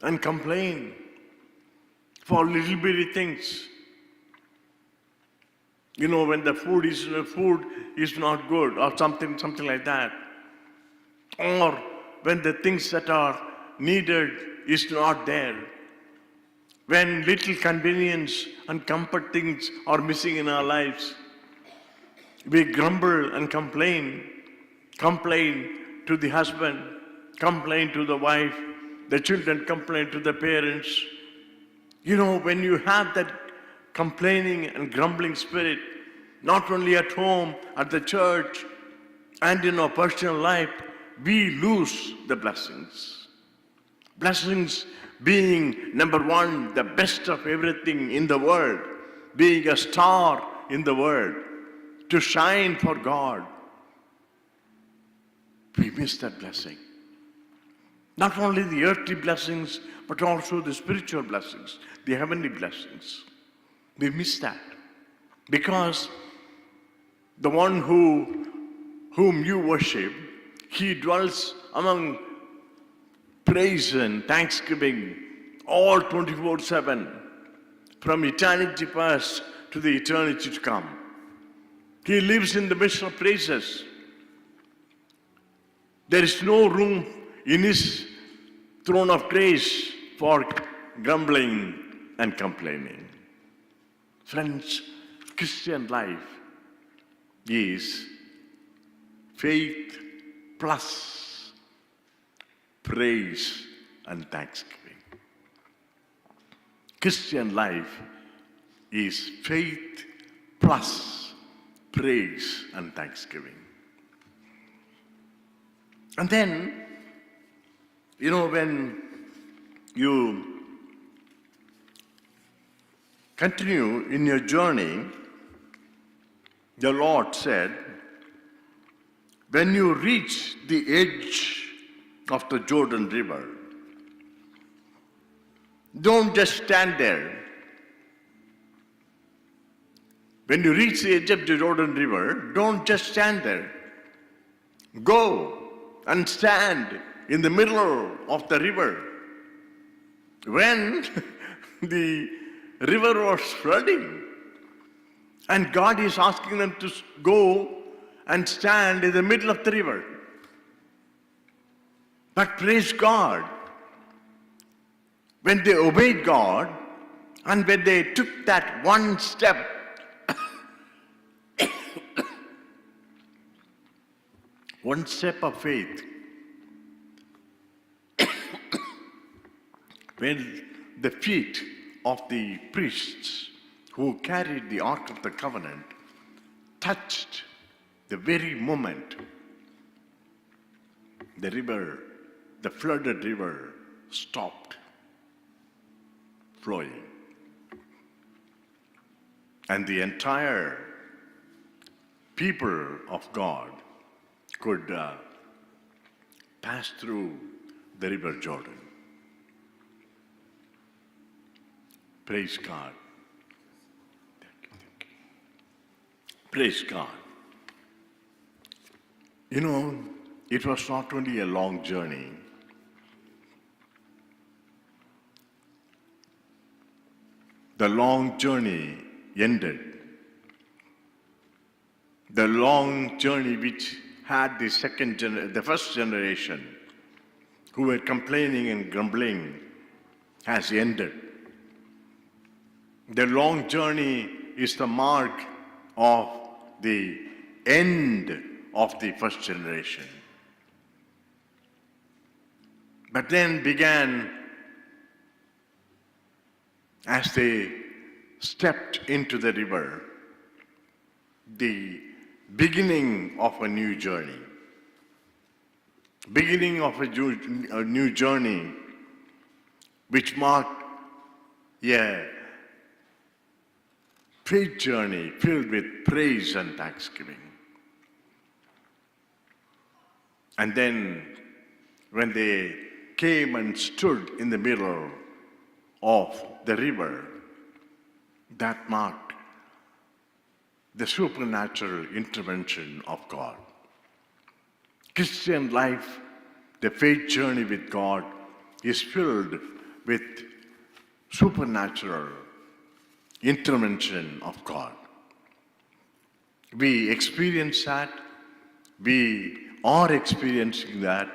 and complain for little bitty things. You know, when the food is not good or something like that. Or when the things that are needed is not there. When little convenience and comfort things are missing in our lives, we grumble and complain to the husband, complain to the wife, the children complain to the parents. You know, when you have that complaining and grumbling spirit, not only at home, at the church, and in our personal life, we lose the blessings. Blessings being, number one, the best of everything in the world, being a star in the world, to shine for God. We miss that blessing. Not only the earthly blessings, but also the spiritual blessings, the heavenly blessings. We miss that. Because the one whom you worship, he dwells among praise and thanksgiving all 24/7, from eternity past to the eternity to come. He lives in the midst of praises. There is no room in his throne of grace for grumbling and complaining. Friends, Christian life is faith plus praise and thanksgiving. Christian life is faith plus praise and thanksgiving. And then, you know, when you continue in your journey, the Lord said, when you reach the edge of the Jordan River, don't just stand there. When you reach the edge of the Jordan River, don't just stand there. Go and stand in the middle of the river. When the river was flooding, and God is asking them to go and stand in the middle of the river. But praise God, when they obeyed God, and when they took that one step, one step of faith, when the feet of the priests who carried the Ark of the Covenant touched the very moment the river, the flooded river, stopped flowing. And the entire people of God could pass through the river Jordan. Praise God. Thank you. Praise God. You know, it was not only a long journey. The long journey ended. The long journey which had the first generation who were complaining and grumbling has ended. The long journey is the mark of the end of the first generation. But then began, as they stepped into the river, the beginning of a new journey. Beginning of a new journey which marked a faith journey filled with praise and thanksgiving. And then when they came and stood in the middle of the river, that marked the supernatural intervention of God. Christian life, the faith journey with God, is filled with supernatural intervention of God. We experience that, we are experiencing that,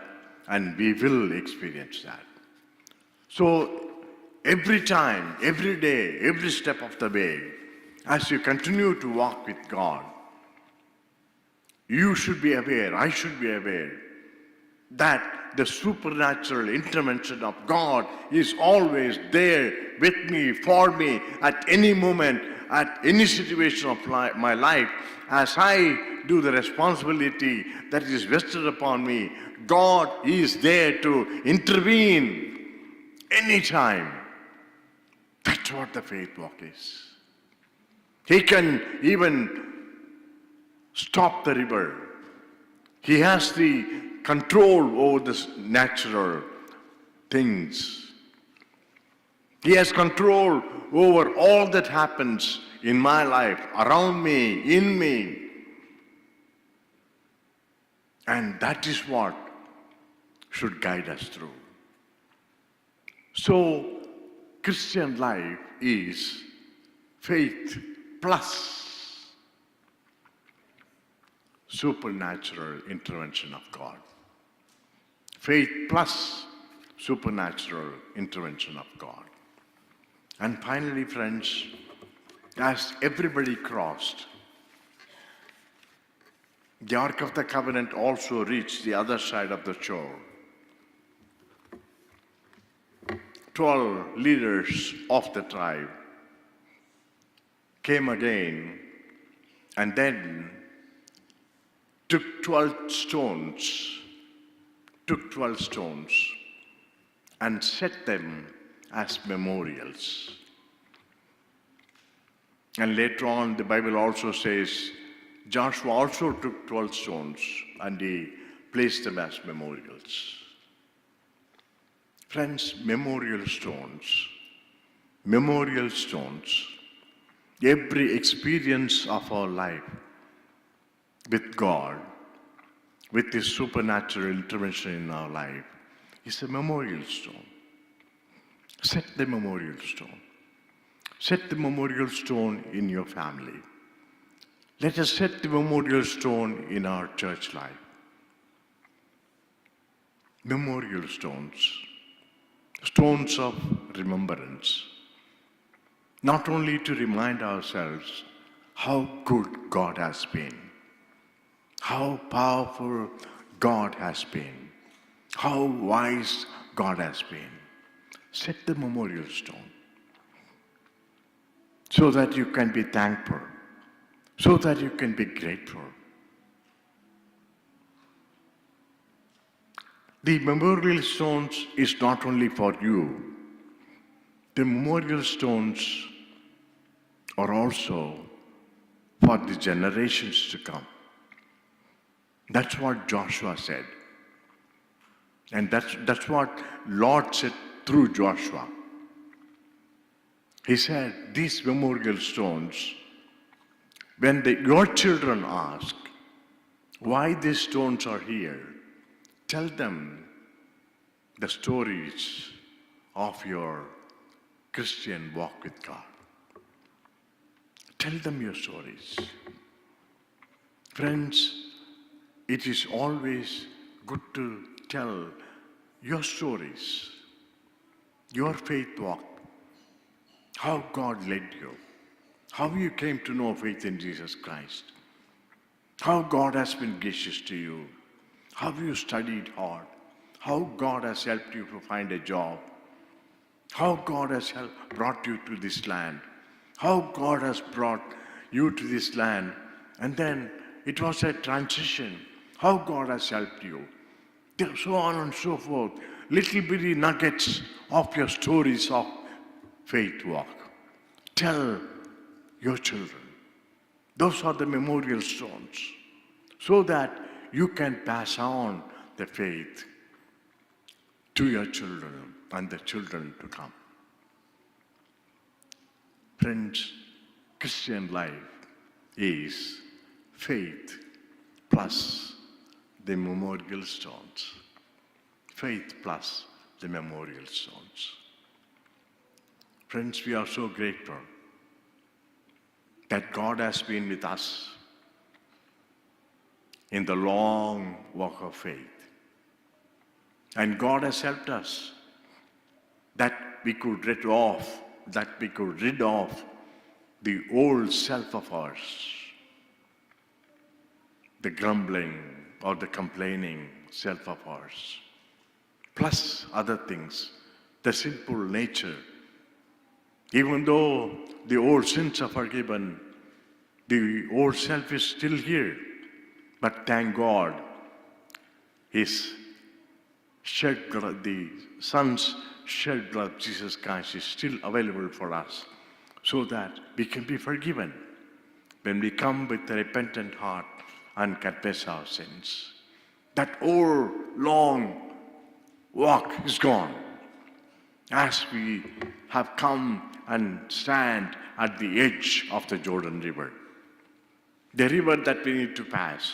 and we will experience that. So every time, every day, every step of the way, as you continue to walk with God, you should be aware, I should be aware, that the supernatural intervention of God is always there with me, for me, at any moment, at any situation of my life. As I do the responsibility that is vested upon me, God is there to intervene anytime. That's what the faith walk is. He can even stop the river. He has the control over the natural things. He has control over all that happens in my life, around me, in me. And that is what should guide us through. So, Christian life is faith plus supernatural intervention of God. Faith plus supernatural intervention of God. And finally, friends, as everybody crossed, the Ark of the Covenant also reached the other side of the shore. 12 leaders of the tribe came again and then took 12 stones and set them as memorials. And later on, the Bible also says, Joshua also took 12 stones and he placed them as memorials. Friends, memorial stones, every experience of our life with God, with His supernatural intervention in our life, is a memorial stone. Set the memorial stone. Set the memorial stone in your family. Let us set the memorial stone in our church life. Memorial stones. Stones of remembrance. Not only to remind ourselves how good God has been, how powerful God has been, how wise God has been. Set the memorial stone so that you can be thankful, so that you can be grateful. The memorial stones is not only for you. The memorial stones are also for the generations to come. That's what Joshua said. And that's what Lord said through Joshua. He said, these memorial stones, when your children ask why these stones are here, tell them the stories of your Christian walk with God. Tell them your stories. Friends, it is always good to tell your stories, your faith walk, how God led you, how you came to know faith in Jesus Christ, how God has been gracious to you, how you studied hard, how God has helped you to find a job, how God has brought you to this land, how God has brought you to this land, and then it was a transition, how God has helped you, so on and so forth. Little bitty nuggets of your stories of faith walk. Tell your children. Those are the memorial stones, so that you can pass on the faith to your children and the children to come. Friends, Christian life is faith plus the memorial stones. Faith plus the memorial stones. Friends, we are so grateful that God has been with us in the long walk of faith. And God has helped us that we could rid off the old self of ours, the grumbling or the complaining self of ours, plus other things, the sinful nature. Even though the old sins are forgiven, the old self is still here. But thank God, His shed blood, the Son's shed blood, Jesus Christ, is still available for us so that we can be forgiven when we come with a repentant heart and confess our sins. That old long walk is gone as we have come and stand at the edge of the Jordan River, the river that we need to pass,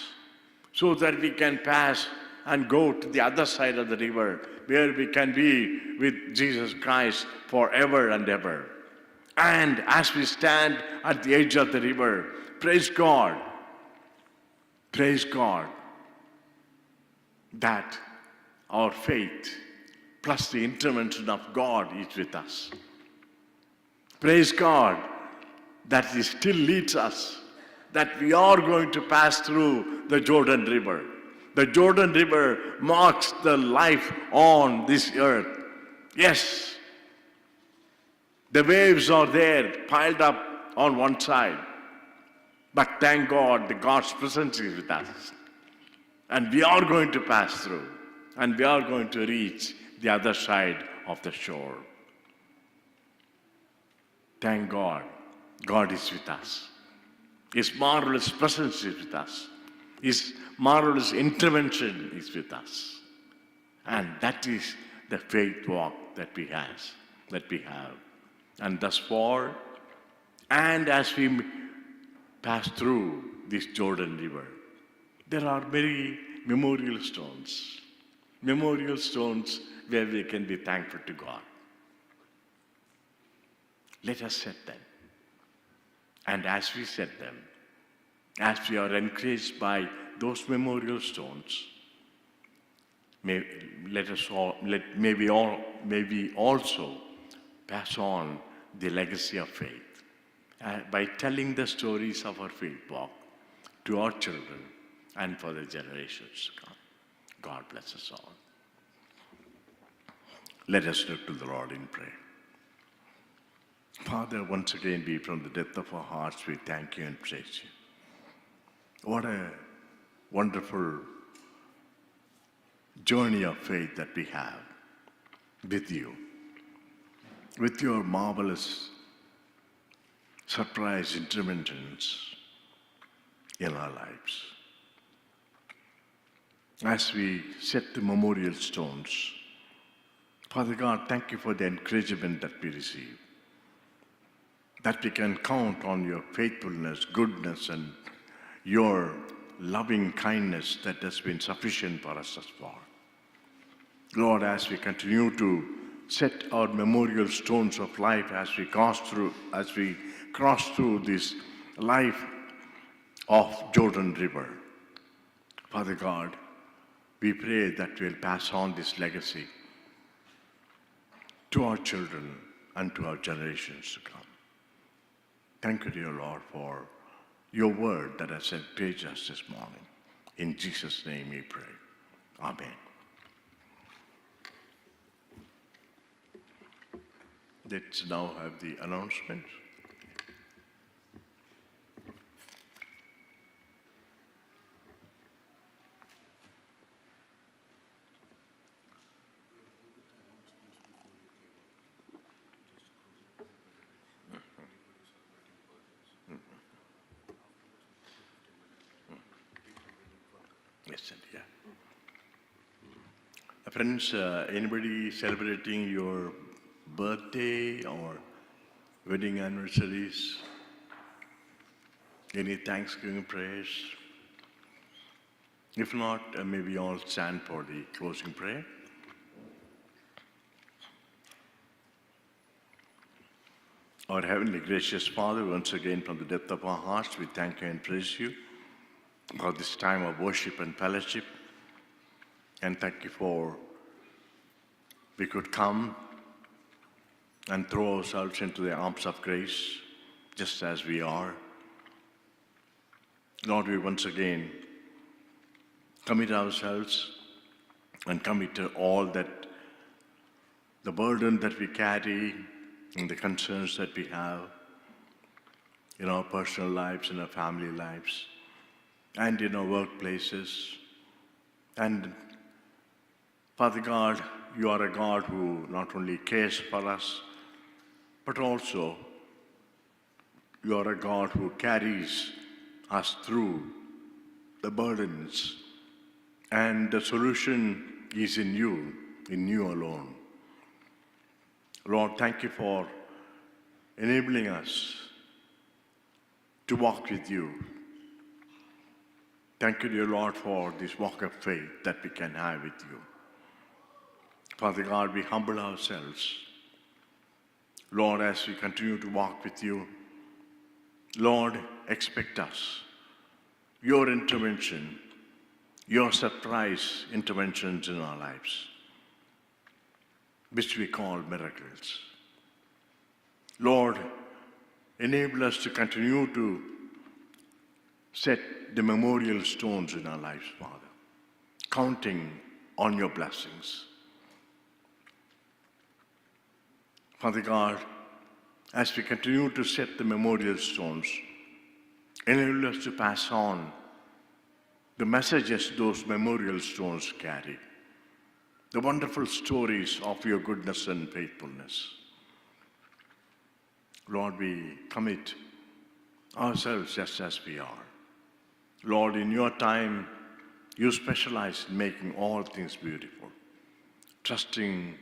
so that we can pass and go to the other side of the river where we can be with Jesus Christ forever and ever. And as we stand at the edge of the river, praise God that our faith plus the intervention of God is with us. Praise God that He still leads us, that we are going to pass through the Jordan River. The Jordan River marks the life on this earth. Yes, the waves are there piled up on one side. But thank God, God's presence is with us. And we are going to pass through. And we are going to reach the other side of the shore. Thank God, God is with us. His marvelous presence is with us. His marvelous intervention is with us. And that is the faith walk that we have. And thus far, and as we pass through this Jordan River, there are many memorial stones where we can be thankful to God. Let us set them. And as we set them, as we are encouraged by those memorial stones, may we also pass on the legacy of faith by telling the stories of our faith walk to our children and for the generations to come. God bless us all. Let us look to the Lord in prayer. Father, once again, from the depth of our hearts, we thank you and praise you. What a wonderful journey of faith that we have with you, with your marvelous surprise interventions in our lives. As we set the memorial stones, Father God, thank you for the encouragement that we receive, that we can count on your faithfulness, goodness, and your loving kindness that has been sufficient for us thus far. Lord, as we continue to set our memorial stones of life as we cross through this life of Jordan River, Father God, we pray that we'll pass on this legacy to our children and to our generations to come. Thank you, dear Lord, for your word that has encouraged us this morning. In Jesus' name we pray. Amen. Let's now have the announcement. Yes, yeah. Friends, anybody celebrating your birthday or wedding anniversaries? Any Thanksgiving prayers? If not, maybe all stand for the closing prayer. Our heavenly gracious Father, once again from the depth of our hearts, we thank you and praise you for this time of worship and fellowship. And thank you for we could come and throw ourselves into the arms of grace just as we are. Lord, we once again commit ourselves and commit all that, the burden that we carry and the concerns that we have in our personal lives, in our family lives, and in our workplaces. And Father God, you are a God who not only cares for us, but also you are a God who carries us through the burdens. And the solution is in you alone. Lord, thank you for enabling us to walk with you. Thank you, dear Lord, for this walk of faith that we can have with you. Father God, we humble ourselves. Lord, as we continue to walk with you, Lord, expect us. Your intervention, your surprise interventions in our lives, which we call miracles. Lord, enable us to continue to set the memorial stones in our lives, Father, counting on your blessings. Father God, as we continue to set the memorial stones, enable us to pass on the messages those memorial stones carry, the wonderful stories of your goodness and faithfulness. Lord, we commit ourselves just as we are. Lord, in your time, you specialize in making all things beautiful. Trusting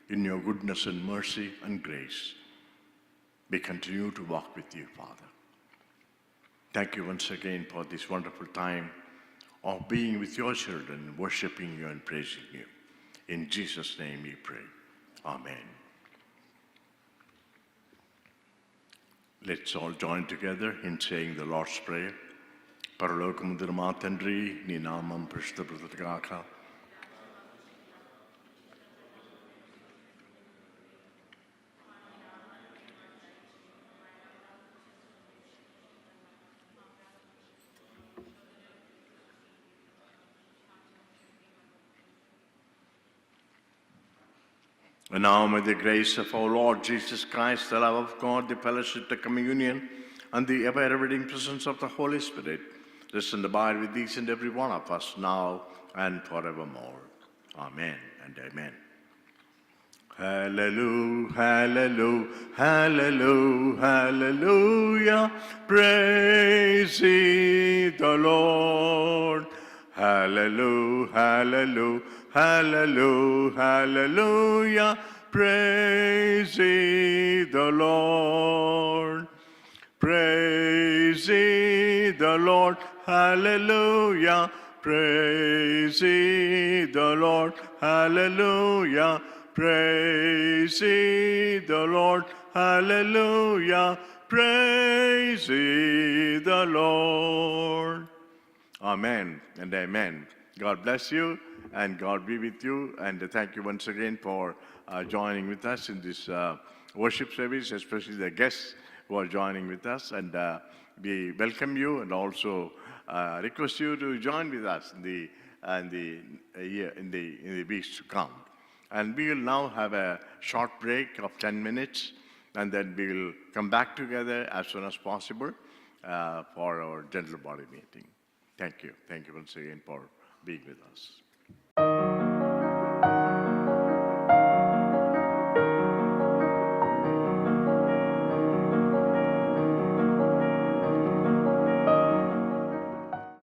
in your goodness and mercy and grace, we continue to walk with you, Father. Thank you once again for this wonderful time of being with your children, worshiping you and praising you. In Jesus' name we pray. Amen. Let's all join together in saying the Lord's Prayer. Paralokamundir ma tandri, ni namam prishtapratakaka. And now may the grace of our Lord Jesus Christ, the love of God, the fellowship, the communion, and the ever-abiding presence of the Holy Spirit rest and abide with each and every one of us now and forevermore. Amen and amen. Hallelujah, hallelujah, hallelujah, hallelujah. Praise ye the Lord. Hallelujah, hallelujah, hallelujah, hallelujah. Praise ye the Lord. Praise ye the Lord. Hallelujah. Praise ye the Lord. Hallelujah. Praise ye the Lord. Hallelujah. Praise ye the Lord. Amen and amen. God bless you and God be with you. And thank you once again for joining with us in this worship service, especially the guests who are joining with us. And we welcome you and also request you to join with us in the weeks to come. And we will now have a short break of 10 minutes, and then we will come back together as soon as possible for our general body meeting. Thank you. Thank you once again for being with us.